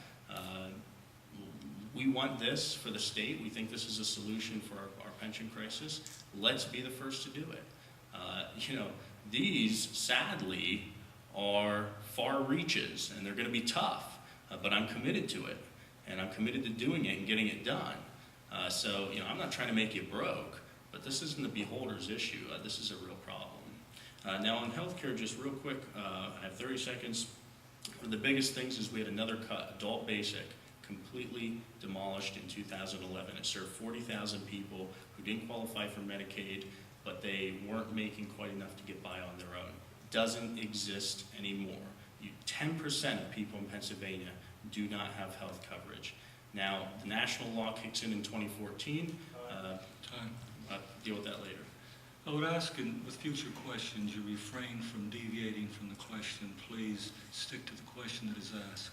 S4: We want this for the state. We think this is a solution for our pension crisis. Let's be the first to do it. These, sadly, are far reaches, and they're going to be tough, but I'm committed to it, and I'm committed to doing it and getting it done. I'm not trying to make you broke, but this isn't the beholder's issue. This is a real problem. Now, on healthcare, just real quick, I have 30 seconds. One of the biggest things is we had another cut, adult basic, completely demolished in 2011. It served 40,000 people who didn't qualify for Medicaid, but they weren't making quite enough to get by on their own. Doesn't exist anymore. 10% of people in Pennsylvania do not have health coverage. Now, the national law kicks in 2014.
S2: Time.
S4: I'll deal with that later.
S2: I would ask with future questions, you refrain from deviating from the question. Please stick to the question that is asked.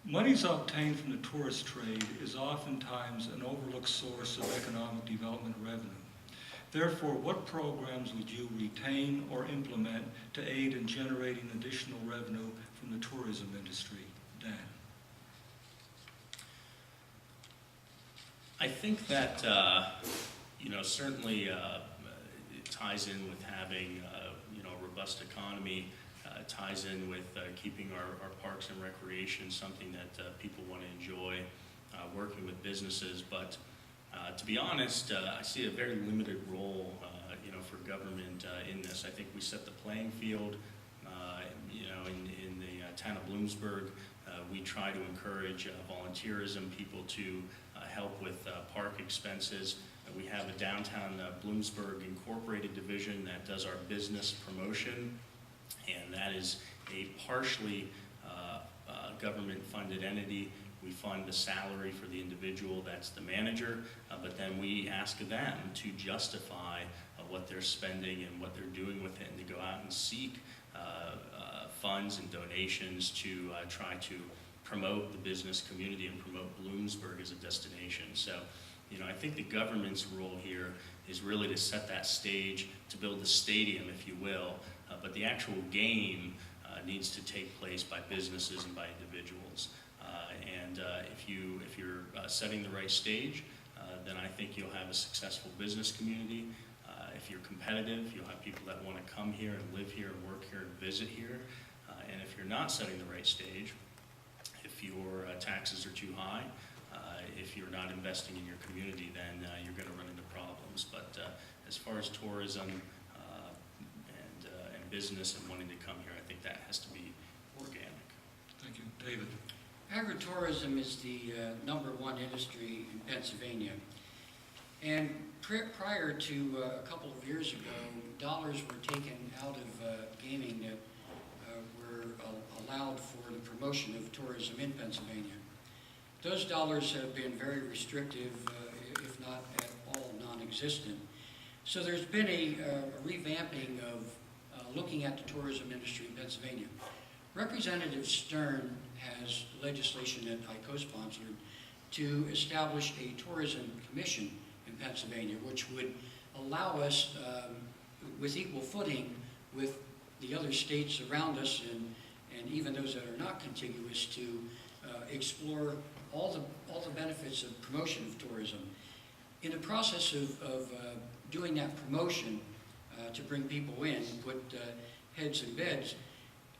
S2: Monies obtained from the tourist trade is oftentimes an overlooked source of economic development revenue. Therefore, what programs would you retain or implement to aid in generating additional revenue from the tourism industry? Dan.
S4: I think that, certainly it ties in with having, a robust economy. Ties in with keeping our parks and recreation something that people want to enjoy, working with businesses. But to be honest, I see a very limited role, for government in this. I think we set the playing field, in the town of Bloomsburg. We try to encourage volunteerism, people to help with park expenses. We have a downtown Bloomsburg Incorporated division that does our business promotion, and that is a partially government-funded entity. We fund the salary for the individual, that's the manager, but then we ask them to justify what they're spending and what they're doing with it, and to go out and seek funds and donations to try to promote the business community and promote Bloomsburg as a destination. So, I think the government's role here is really to set that stage, to build the stadium, if you will, but the actual game needs to take place by businesses and by individuals. If you're setting the right stage, then I think you'll have a successful business community. If you're competitive, you'll have people that want to come here and live here and work here and visit here. And if you're not setting the right stage, if your taxes are too high, if you're not investing in your community, then you're going to run into problems. But as far as tourism and business and wanting to come here, I think that has to be organic.
S2: Thank you. David.
S3: Agritourism is the #1 industry in Pennsylvania. And prior to a couple of years ago, dollars were taken out of gaming that were allowed for the promotion of tourism in Pennsylvania. Those dollars have been very restrictive, if not at all non-existent. So there's been a revamping of looking at the tourism industry in Pennsylvania. Representative Stern has legislation that I co-sponsored to establish a tourism commission in Pennsylvania, which would allow us, with equal footing with the other states around us and even those that are not contiguous, to explore all the benefits of promotion of tourism. In the process of doing that promotion to bring people in, put heads in beds,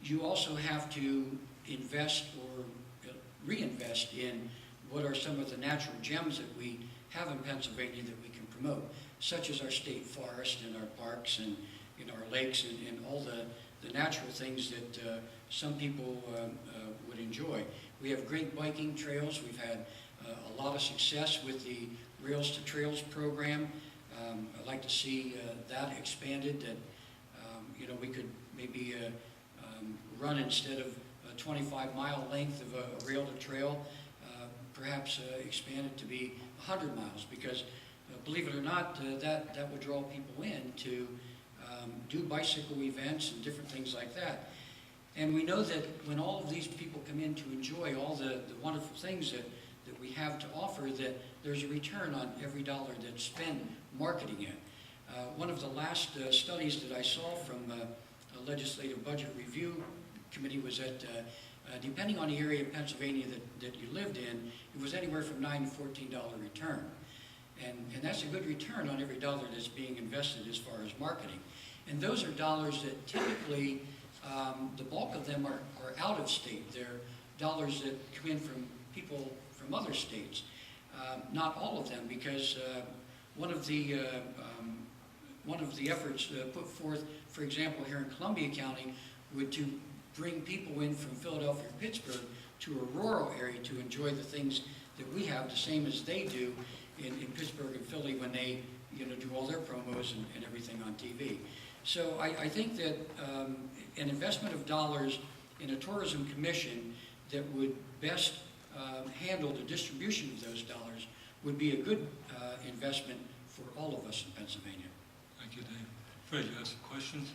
S3: you also have to invest or reinvest in what are some of the natural gems that we have in Pennsylvania that we can promote, such as our state forest and our parks and our lakes and all the natural things that some people would enjoy. We have great biking trails. We've had a lot of success with the Rails to Trails program. I'd like to see that expanded, that we could maybe run, instead of a 25-mile length of a rail to trail, perhaps expand it to be 100 miles, because believe it or not, that would draw people in to do bicycle events and different things like that. And we know that when all of these people come in to enjoy all the wonderful things that we have to offer, that there's a return on every dollar that's spent marketing it. One of the last studies that I saw from a legislative budget review committee was that depending on the area of Pennsylvania that you lived in, it was anywhere from $9 to $14 return. And that's a good return on every dollar that's being invested as far as marketing. And those are dollars that typically, the bulk of them are out of state. They're dollars that come in from people from other states. Not all of them, because one of the efforts put forth, for example, here in Columbia County, would to bring people in from Philadelphia or Pittsburgh to a rural area to enjoy the things that we have, the same as they do in Pittsburgh and Philly when they do all their promos and everything on TV. So I think that an investment of dollars in a tourism commission that would best handle the distribution of those dollars would be a good investment for all of us in Pennsylvania.
S2: Thank you, Dave. Fred, you have some questions?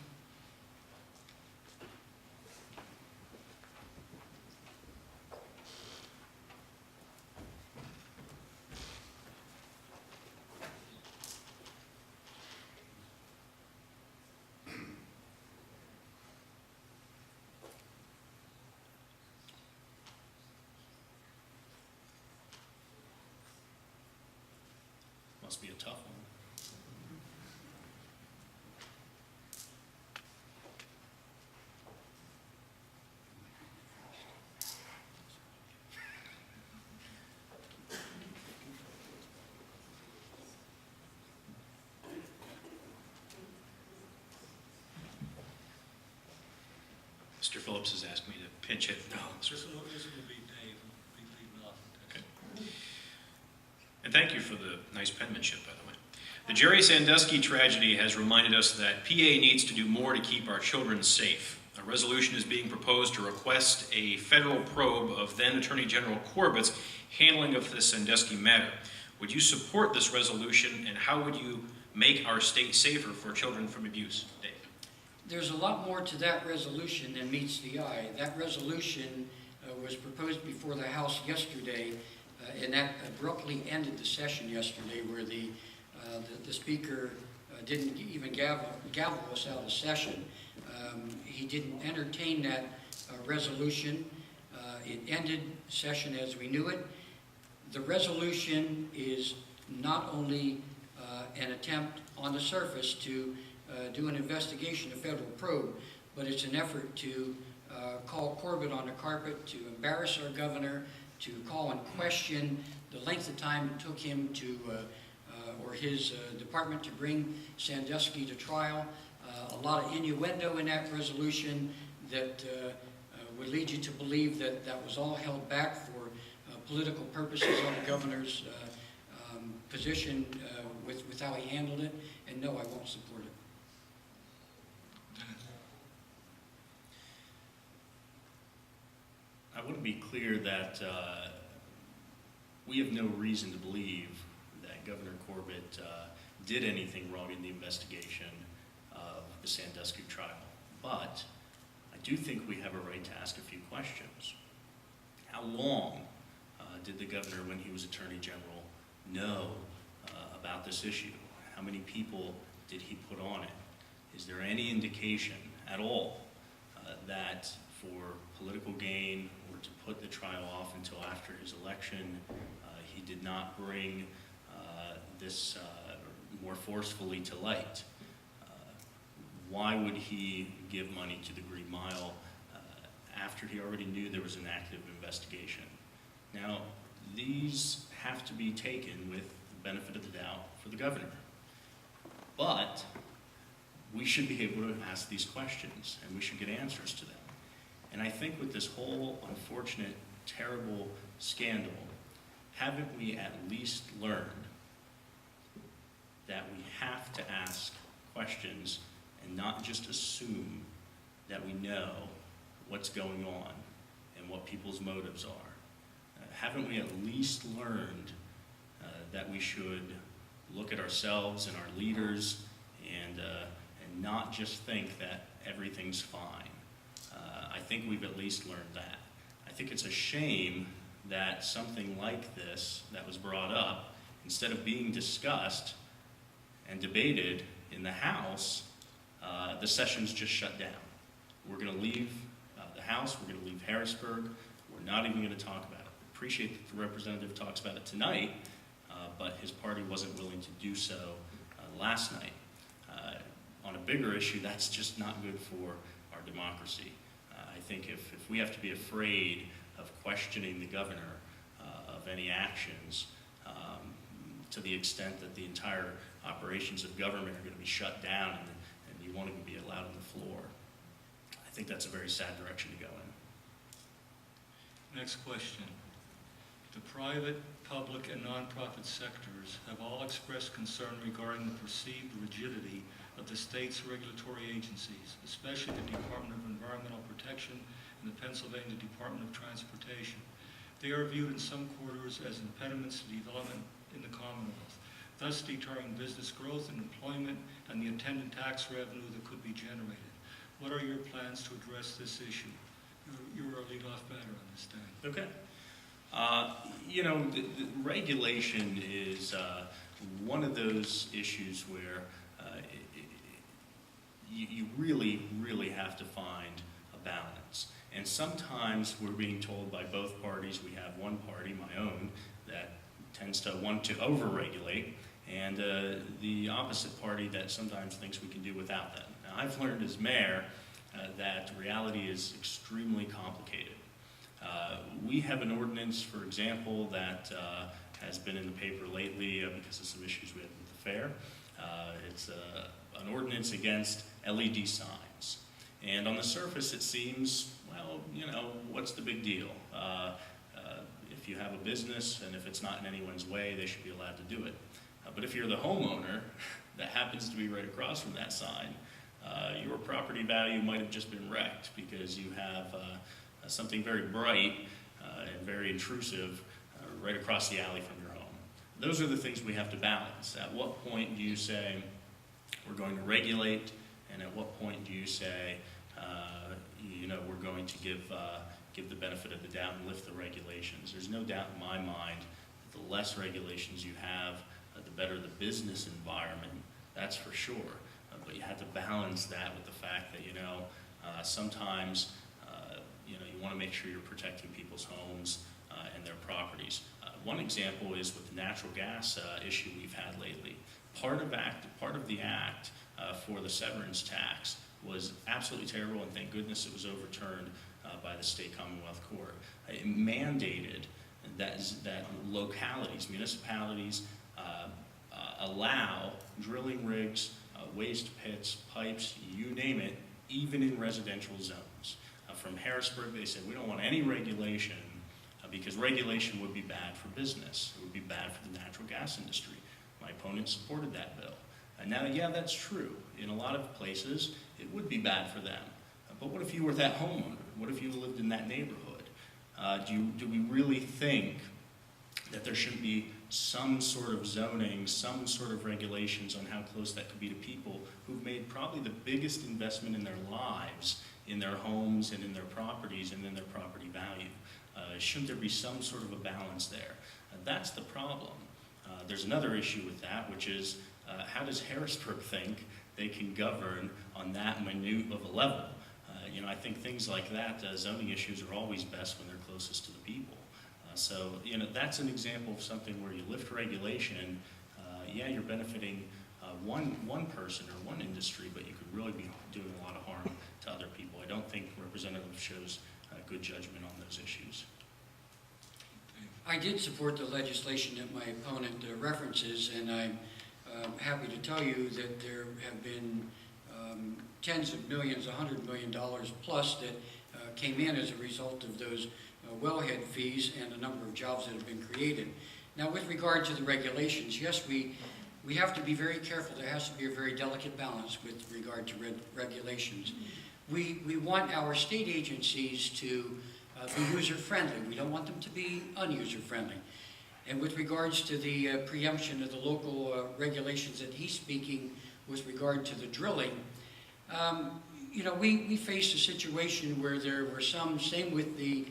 S4: Must be a tough one.
S1: Mr. Phillips has asked me to pinch hit.
S2: No, this will be Dave. Be leading off.
S1: Okay. And thank you for the nice penmanship, by the way. The Jerry Sandusky tragedy has reminded us that PA needs to do more to keep our children safe. A resolution is being proposed to request a federal probe of then Attorney General Corbett's handling of the Sandusky matter. Would you support this resolution, and how would you make our state safer for children from abuse? Dave.
S3: There's a lot more to that resolution than meets the eye. That resolution was proposed before the House yesterday, and that abruptly ended the session yesterday, where the Speaker didn't even gavel us out of session. He didn't entertain that resolution. It ended session as we knew it. The resolution is not only an attempt on the surface to do an investigation, a federal probe, but it's an effort to call Corbett on the carpet, to embarrass our governor, to call and question the length of time it took him to, or his department to bring Sandusky to trial. A lot of innuendo in that resolution that would lead you to believe that that was all held back for political purposes on the governor's position with how he handled it, and no, I won't support it.
S4: I want to be clear that we have no reason to believe that Governor Corbett did anything wrong in the investigation of the Sandusky trial. But I do think we have a right to ask a few questions. How long did the governor, when he was Attorney General, know about this issue? How many people did he put on it? Is there any indication at all that for political gain or to put the trial off until after his election, he did not bring this more forcefully to light? Why would he give money to the Green Mile after he already knew there was an active investigation? Now, these have to be taken with the benefit of the doubt for the governor. But we should be able to ask these questions, and we should get answers to them. And I think with this whole unfortunate, terrible scandal, haven't we at least learned that we have to ask questions and not just assume that we know what's going on and what people's motives are? Haven't we at least learned that we should look at ourselves and our leaders and not just think that everything's fine? I think we've at least learned that. I think it's a shame that something like this that was brought up, instead of being discussed and debated in the House, the session's just shut down. We're going to leave the House. We're going to leave Harrisburg. We're not even going to talk about it. Appreciate that the representative talks about it tonight, but his party wasn't willing to do so last night. On a bigger issue, that's just not good for our democracy. I think if we have to be afraid of questioning the governor of any actions to the extent that the entire operations of government are going to be shut down and you won't even be allowed on the floor, I think that's a very sad direction to go in.
S2: Next question. The private, public, and nonprofit sectors have all expressed concern regarding the perceived rigidity of the state's regulatory agencies, especially the Department of Environmental Protection and the Pennsylvania Department of Transportation. They are viewed in some quarters as impediments to development in the Commonwealth, thus deterring business growth and employment and the attendant tax revenue that could be generated. What are your plans to address this issue? You're our lead-off batter on this, Dan.
S4: Okay. The regulation is one of those issues where you really, really have to find a balance. And sometimes we're being told by both parties, we have one party, my own, that tends to want to over-regulate, and the opposite party that sometimes thinks we can do without that. Now, I've learned as mayor that reality is extremely complicated. We have an ordinance, for example, that has been in the paper lately because of some issues we had with the fair. It's an ordinance against LED signs. And on the surface it seems, well, what's the big deal? If you have a business and if it's not in anyone's way, they should be allowed to do it. But if you're the homeowner that happens to be right across from that sign, your property value might have just been wrecked because you have something very bright and very intrusive right across the alley from your home. Those are the things we have to balance. At what point do you say we're going to regulate, and at what point do you say we're going to give the benefit of the doubt and lift the regulations? There's no doubt in my mind that the less regulations you have, the better the business environment, that's for sure. But you have to balance that with the fact that sometimes you want to make sure you're protecting people's homes and their properties. One example is with the natural gas issue we've had lately. Part of the act for the severance tax was absolutely terrible, and thank goodness it was overturned by the state Commonwealth Court. It mandated that localities, municipalities, allow drilling rigs, waste pits, pipes, you name it, even in residential zones. From Harrisburg, they said, we don't want any regulation because regulation would be bad for business. It would be bad for the natural gas industry. My opponent supported that bill. And now, yeah, that's true. In a lot of places, it would be bad for them. But what if you were that homeowner? What if you lived in that neighborhood? Do we really think that there shouldn't be some sort of zoning, some sort of regulations on how close that could be to people who've made probably the biggest investment in their lives, in their homes and in their properties and in their property value? Shouldn't there be some sort of a balance there? That's the problem. There's another issue with that, which is how does Harrisburg think they can govern on that minute of a level? I think things like that, zoning issues are always best when they're closest to the people. So that's an example of something where you lift regulation. Yeah, you're benefiting one person or one industry, but you could really be doing a lot of harm to other people. I don't think Representative shows good judgment on those issues.
S3: I did support the legislation that my opponent references, and I'm happy to tell you that there have been tens of millions, $100 million plus that came in as a result of those wellhead fees and a number of jobs that have been created. Now, with regard to the regulations, yes, we have to be very careful. There has to be a very delicate balance with regard to regulations. We want our state agencies to be user-friendly. We don't want them to be un-user-friendly. And with regards to the preemption of the local regulations that he's speaking with regard to the drilling, we faced a situation where there were some, same with the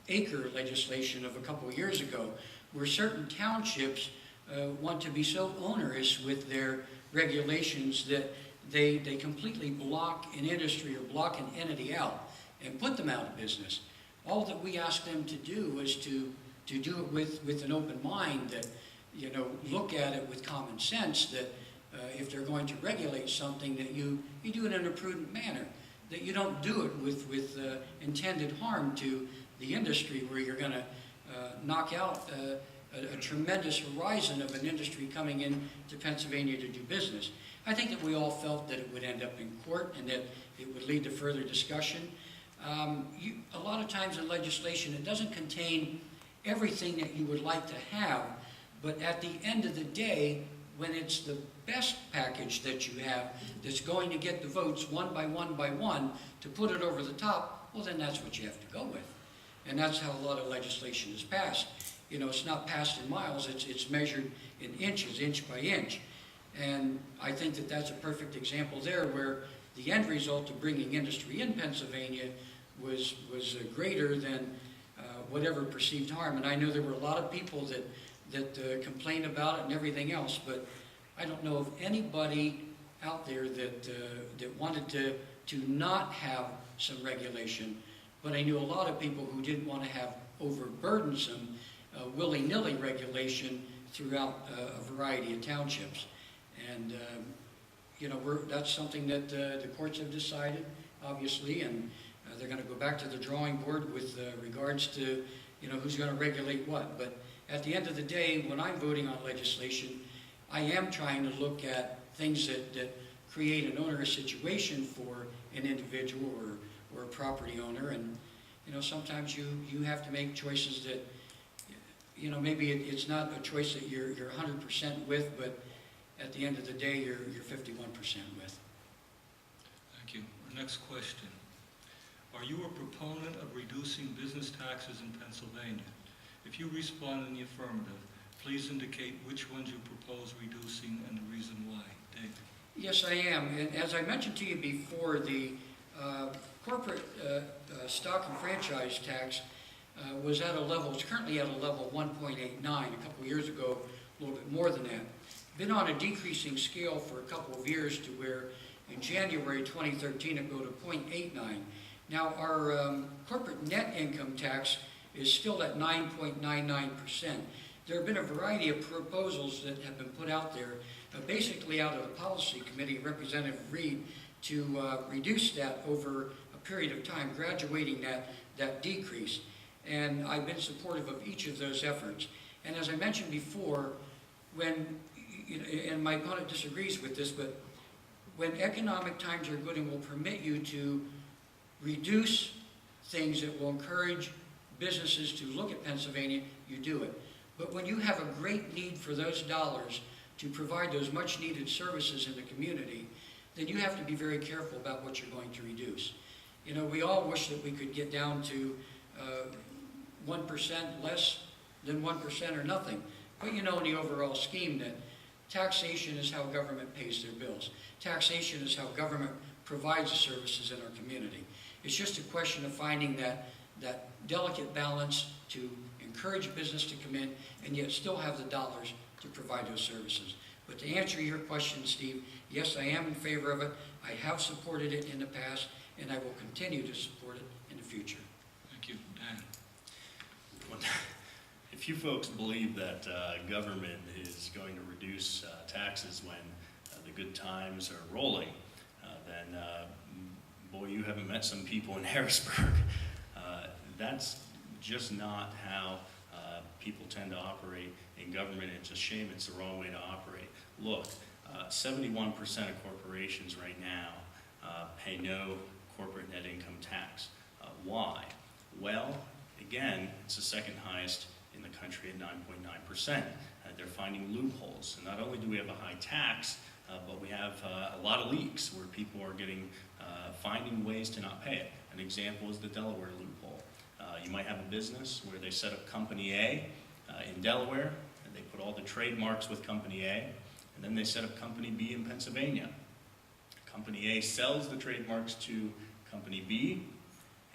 S3: acre legislation of a couple of years ago, where certain townships want to be so onerous with their regulations that they completely block an industry or block an entity out and put them out of business. All that we ask them to do is to do it with an open mind, that, you know, look at it with common sense, that if they're going to regulate something, that you do it in a prudent manner, that you don't do it with intended harm to the industry, where you're going to knock out a tremendous horizon of an industry coming in to Pennsylvania to do business. I think that we all felt that it would end up in court and that it would lead to further discussion. A lot of times in legislation, it doesn't contain everything that you would like to have, but at the end of the day, when it's the best package that you have that's going to get the votes one by one to put it over the top, well, then that's what you have to go with. And that's how a lot of legislation is passed. You know, it's not passed in miles, it's measured in inches, inch by inch. And I think that that's a perfect example there, where the end result of bringing industry in Pennsylvania was greater than whatever perceived harm. And I know there were a lot of people that complained about it and everything else, but I don't know of anybody out there that wanted to not have some regulation. But I knew a lot of people who didn't want to have overburdensome, willy-nilly regulation throughout a variety of townships. And, you know, that's something that the courts have decided, obviously, and they're going to go back to the drawing board with regards to, you know, who's going to regulate what. But at the end of the day, when I'm voting on legislation, I am trying to look at things that create an onerous situation for an individual or a property owner. And, you know, sometimes you have to make choices that, you know, maybe it's not a choice that you're 100% with, but at the end of the day, you're 51% with.
S2: Thank you. Our next question. Are you a proponent of reducing business taxes in Pennsylvania? If you respond in the affirmative, please indicate which ones you propose reducing and the reason why. Dave.
S3: Yes, I am. And as I mentioned to you before, the corporate stock and franchise tax was at a level, it's currently at a level 1.89. A couple of years ago, a little bit more than that. Been on a decreasing scale for a couple of years, to where in January 2013 it go to 0.89. Now our corporate net income tax is still at 9.99%. There have been a variety of proposals that have been put out there, basically out of the policy committee, Representative Reed, to reduce that over a period of time, graduating that decrease. And I've been supportive of each of those efforts. And as I mentioned before, when, you know, and my opponent disagrees with this, but when economic times are good and will permit you to reduce things that will encourage businesses to look at Pennsylvania, you do it. But when you have a great need for those dollars to provide those much needed services in the community, then you have to be very careful about what you're going to reduce. You know, we all wish that we could get down to 1%, less than 1% or nothing. But you know, in the overall scheme, that taxation is how government pays their bills. Taxation is how government provides the services in our community. It's just a question of finding that delicate balance to encourage business to come in and yet still have the dollars to provide those services. But to answer your question, Steve, yes, I am in favor of it. I have supported it in the past, and I will continue to support it in the future.
S2: Thank you. Dan.
S4: If you folks believe that government is going to reduce taxes when the good times are rolling, then boy, you haven't met some people in Harrisburg. That's just not how people tend to operate in government. It's a shame. It's the wrong way to operate. Look, 71% of corporations right now pay no corporate net income tax. Why? Well, again, it's the second highest in the country at 9.9%. They're finding loopholes. And not only do we have a high tax, but we have a lot of leaks where people are finding ways to not pay it. An example is the Delaware loophole. You might have a business where they set up Company A in Delaware, and they put all the trademarks with Company A, and then they set up Company B in Pennsylvania. Company A sells the trademarks to Company B,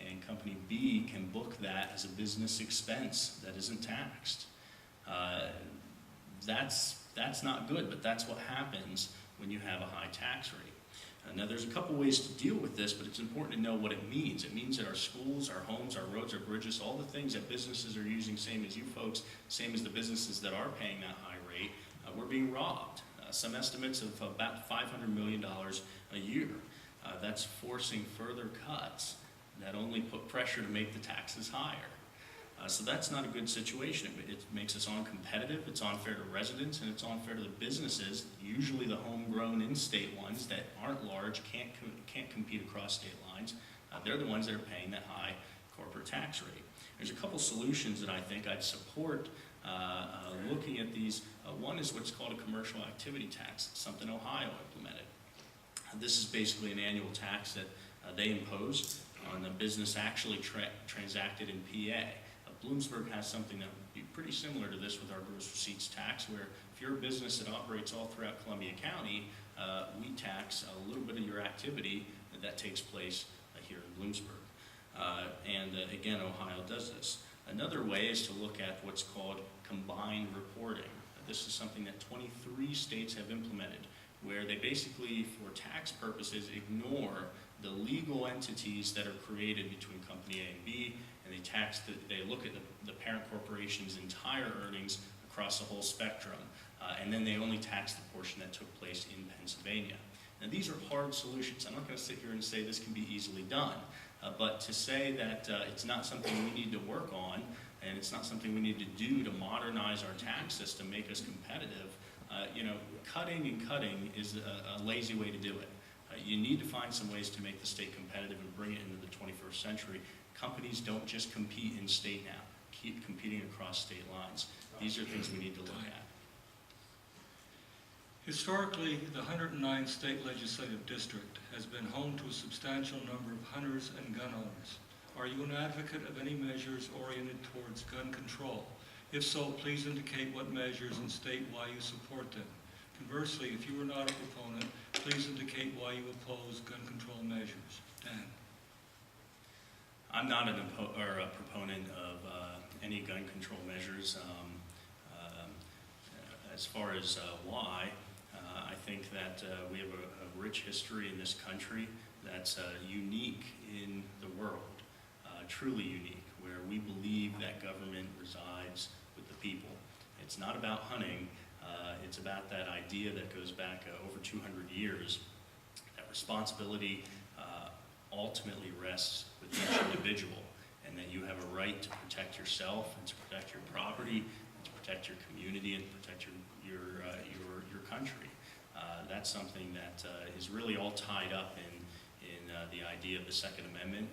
S4: and Company B can book that as a business expense that isn't taxed. That's not good, but that's what happens when you have a high tax rate. Now, there's a couple ways to deal with this, but it's important to know what it means. It means that our schools, our homes, our roads, our bridges, all the things that businesses are using, same as you folks, same as the businesses that are paying that high rate, we're being robbed. Some estimates of about $500 million a year. That's forcing further cuts that only put pressure to make the taxes higher. So that's not a good situation. It makes us uncompetitive, it's unfair to residents, and it's unfair to the businesses, usually the homegrown in-state ones that aren't large, can't compete across state lines. They're the ones that are paying that high corporate tax rate. There's a couple solutions that I think I'd support looking at these. One is what's called a commercial activity tax, something Ohio implemented. This is basically an annual tax that they impose on the business actually transacted in PA. Bloomsburg has something that would be pretty similar to this with our gross receipts tax, where if you're a business that operates all throughout Columbia County, we tax a little bit of your activity that takes place here in Bloomsburg. Again, Ohio does this. Another way is to look at what's called combined reporting. This is something that 23 states have implemented, where they basically, for tax purposes, ignore the legal entities that are created between company A and B, and they look at the parent corporation's entire earnings across the whole spectrum, and then they only tax the portion that took place in Pennsylvania. Now, these are hard solutions. I'm not going to sit here and say this can be easily done, but to say that it's not something we need to work on, and it's not something we need to do to modernize our tax system, make us competitive, cutting and cutting is a lazy way to do it. You need to find some ways to make the state competitive and bring it into the 21st century. Companies don't just compete in state now, keep competing across state lines. These are things we need to look at.
S2: Historically, the 109th State Legislative District has been home to a substantial number of hunters and gun owners. Are you an advocate of any measures oriented towards gun control? If so, please indicate what measures and state why you support them. Conversely, if you are not a proponent, please indicate why you oppose gun control measures. Dan.
S4: I'm not a proponent of any gun control measures. As far as why, I think that we have a rich history in this country that's unique in the world, truly unique, where we believe that government resides with the people. It's not about hunting. It's about that idea that goes back over 200 years, that responsibility ultimately rests with each individual, and that you have a right to protect yourself and to protect your property, and to protect your community and protect your country. That's something that is really all tied up in the idea of the Second Amendment.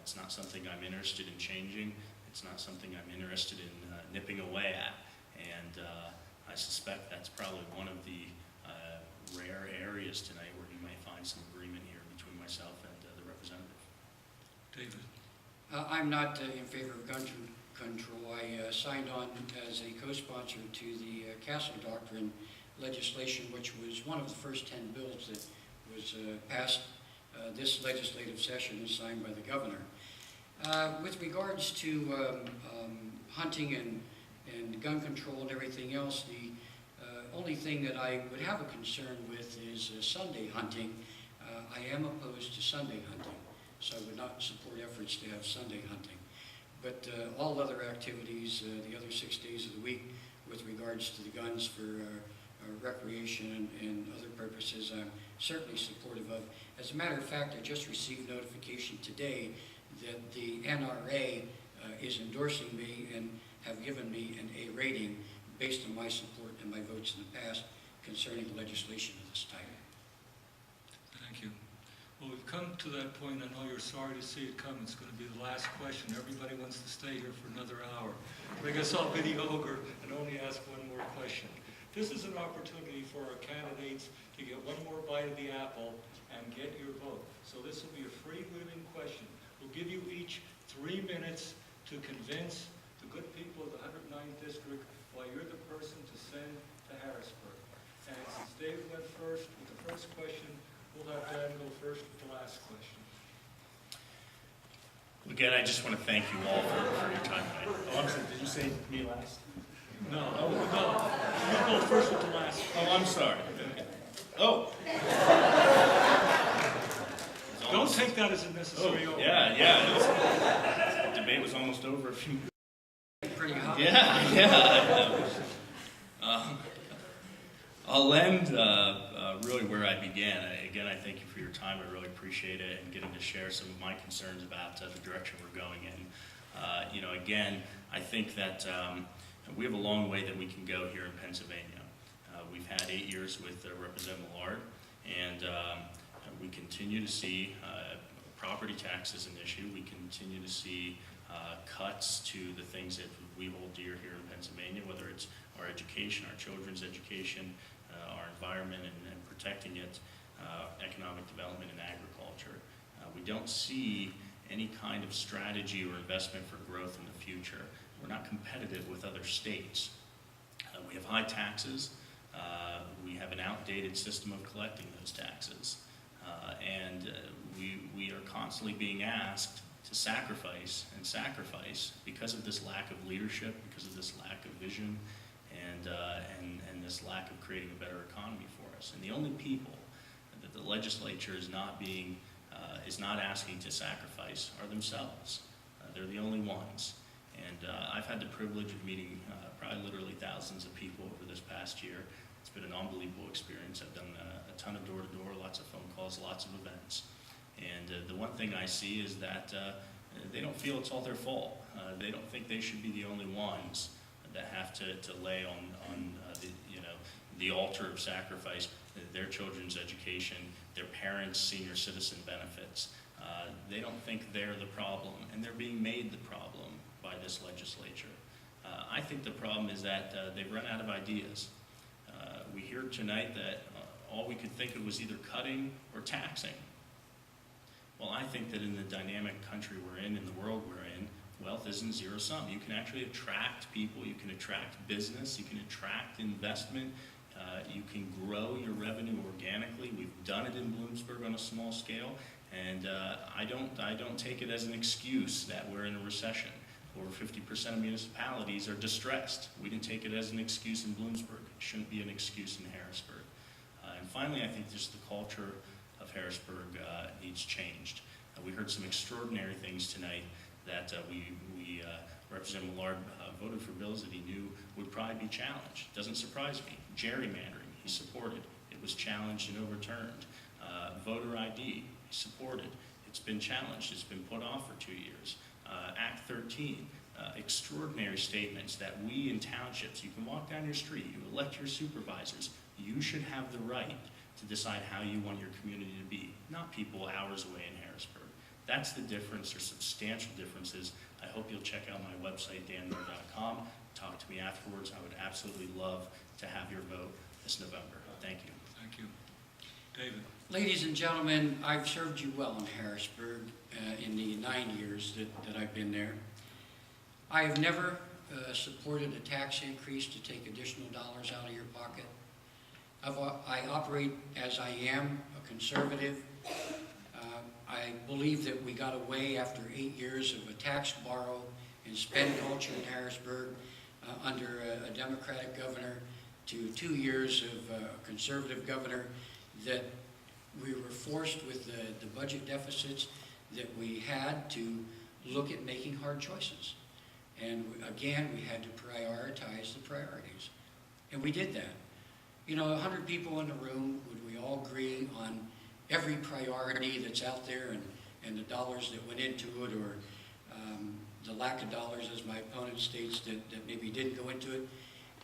S4: It's not something I'm interested in changing. It's not something I'm interested in nipping away at. And I suspect that's probably one of the rare areas tonight where you may find some agreement here between myself and the representative.
S2: David.
S3: I'm not in favor of gun control. I signed on as a co-sponsor to the Castle Doctrine legislation, which was one of the first 10 bills that was passed this legislative session and signed by the governor. With regards to hunting and gun control and everything else, the only thing that I would have a concern with is Sunday hunting. I am opposed to Sunday hunting, so I would not support efforts to have Sunday hunting. But all other activities, the other 6 days of the week, with regards to the guns for recreation and other purposes, I'm certainly supportive of. As a matter of fact, I just received notification today that the NRA is endorsing me and have given me an A rating based on my support and my votes in the past concerning legislation of this type.
S2: Thank you. Well, we've come to that point. I know you're sorry to see it come. It's going to be the last question. Everybody wants to stay here for another hour. But I guess I'll be the ogre and only ask one more question. This is an opportunity for our candidates to get one more bite of the apple and get your vote. So this will be a freewheeling question. We'll give you each 3 minutes to convince the good people of the 109th District why you're the person to send to Harrisburg. And since Dave went first with the first question, we'll have Dan go first with the last question.
S4: Again, I just want to thank you all for your time tonight. Oh, I'm sorry, did you say me last?
S2: No, no. You go first with the last question.
S4: Oh, I'm sorry. Oh.
S2: Don't
S4: almost-
S2: take that as a necessary
S4: Oh,
S2: over.
S4: yeah. The debate was almost over a few.
S3: Pretty hot.
S4: Yeah. I'll end really where I began. Again, I thank you for your time. I really appreciate it and getting to share some of my concerns about the direction we're going in. Again, I think that we have a long way that we can go here in Pennsylvania. We've had 8 years with Representative Millard, and we continue to see property tax as an issue. We continue to see cuts to the things that we hold dear here in Pennsylvania, whether it's our education, our children's education, our environment and protecting it, economic development and agriculture. We don't see any kind of strategy or investment for growth in the future. We're not competitive with other states. We have high taxes. We have an outdated system of collecting those taxes. And we are constantly being asked to sacrifice and sacrifice because of this lack of leadership, because of this lack of vision, and this lack of creating a better economy for us. And the only people that the legislature is not asking to sacrifice are themselves. They're the only ones. And I've had the privilege of meeting probably literally thousands of people over this past year. It's been an unbelievable experience. I've done a ton of door-to-door, lots of phone calls, lots of events. And the one thing I see is that they don't feel it's all their fault. They don't think they should be the only ones that have to lay on the altar of sacrifice their children's education, their parents' senior citizen benefits. They don't think they're the problem, and they're being made the problem by this legislature. I think the problem is that they've run out of ideas. We hear tonight that all we could think of was either cutting or taxing. Well, I think that in the dynamic country we're in the world we're in, wealth isn't zero sum. You can actually attract people, you can attract business, you can attract investment, you can grow your revenue organically. We've done it in Bloomsburg on a small scale, and I don't take it as an excuse that we're in a recession. Over 50% of municipalities are distressed. We didn't take it as an excuse in Bloomsburg. It shouldn't be an excuse in Harrisburg. And finally, I think just the culture of Harrisburg needs changed. We heard some extraordinary things tonight that Representative Millard voted for bills that he knew would probably be challenged. Doesn't surprise me. Gerrymandering, he supported. It was challenged and overturned. Voter ID, he supported. It's been challenged. It's been put off for 2 years. Act 13, extraordinary statements that we in townships, you can walk down your street, you elect your supervisors, you should have the right to decide how you want your community to be, not people hours away in Harrisburg. That's the difference. There's substantial differences. I hope you'll check out my website, danknorr.com. Talk to me afterwards. I would absolutely love to have your vote this November. Thank you.
S2: Thank you. David.
S3: Ladies and gentlemen, I've served you well in Harrisburg in the 9 years that I've been there. I have never supported a tax increase to take additional dollars out of your pocket. I operate as I am, a conservative. I believe that we got away after 8 years of a tax, borrow, and spend culture in Harrisburg under a Democratic governor to 2 years of a conservative governor, that we were forced with the budget deficits that we had to look at making hard choices. And again, we had to prioritize the priorities. And we did that. 100 people in the room, would we all agree on every priority that's out there and the dollars that went into it, or the lack of dollars, as my opponent states, that maybe didn't go into it?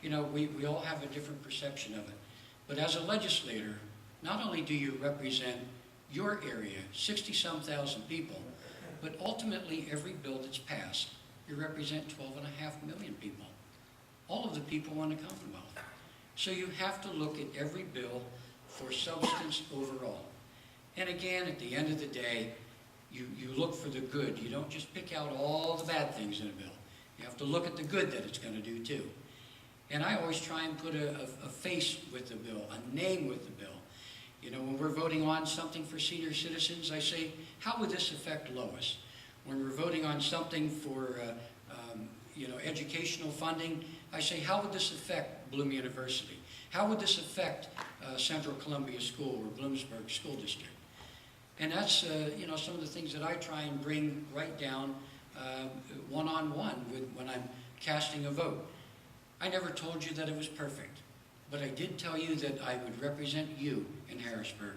S3: We all have a different perception of it. But as a legislator, not only do you represent your area, 60-some thousand people, but ultimately every bill that's passed, you represent 12.5 million people, all of the people in the Commonwealth. So you have to look at every bill for substance overall. And again, at the end of the day, you look for the good. You don't just pick out all the bad things in a bill. You have to look at the good that it's going to do too. And I always try and put a face with the bill, a name with the bill. When we're voting on something for senior citizens, I say, how would this affect Lois? When we're voting on something for educational funding, I say, how would this affect Bloom University? How would this affect Central Columbia School or Bloomsburg School District? And that's, some of the things that I try and bring right down one-on-one when I'm casting a vote. I never told you that it was perfect, but I did tell you that I would represent you in Harrisburg.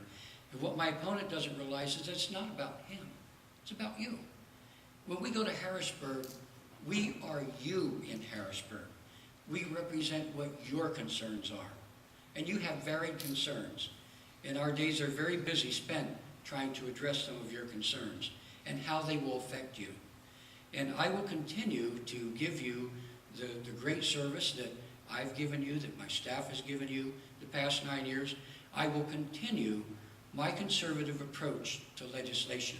S3: And what my opponent doesn't realize is that it's not about him, it's about you. When we go to Harrisburg, we are you in Harrisburg. We represent what your concerns are. And you have varied concerns. And our days are very busy spent trying to address some of your concerns and how they will affect you. And I will continue to give you the great service that I've given you, that my staff has given you the past 9 years. I will continue my conservative approach to legislation.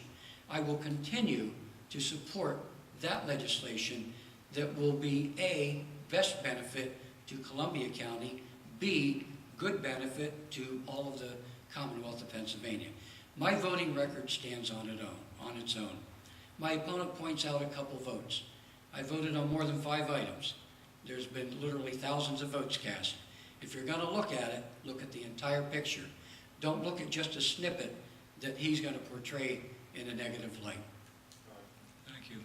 S3: I will continue to support that legislation that will be A, best benefit to Columbia County, B, good benefit to all of the Commonwealth of Pennsylvania. My voting record stands on its own. My opponent points out a couple votes. I voted on more than 5 items. There's been literally thousands of votes cast. If you're going to look at it, look at the entire picture. Don't look at just a snippet that he's going to portray in a negative light.
S2: Thank you.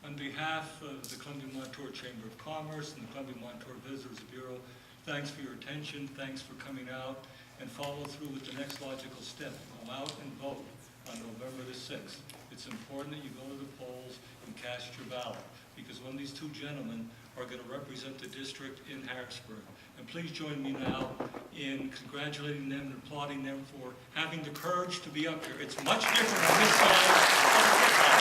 S2: On behalf of the Columbia-Montour Chamber of Commerce and the Columbia-Montour Visitors Bureau, thanks for your attention, thanks for coming out, and follow through with the next logical step. Go out and vote on November the 6th. It's important that you go to the polls and cast your ballot, because one of these two gentlemen are going to represent the district in Harrisburg. And please join me now in congratulating them and applauding them for having the courage to be up here. It's much different on this side of the football.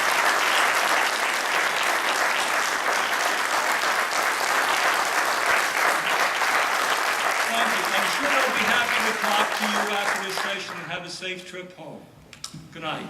S2: Thank you. I'm sure they'll be happy to talk to you after this session and have a safe trip home. Good night.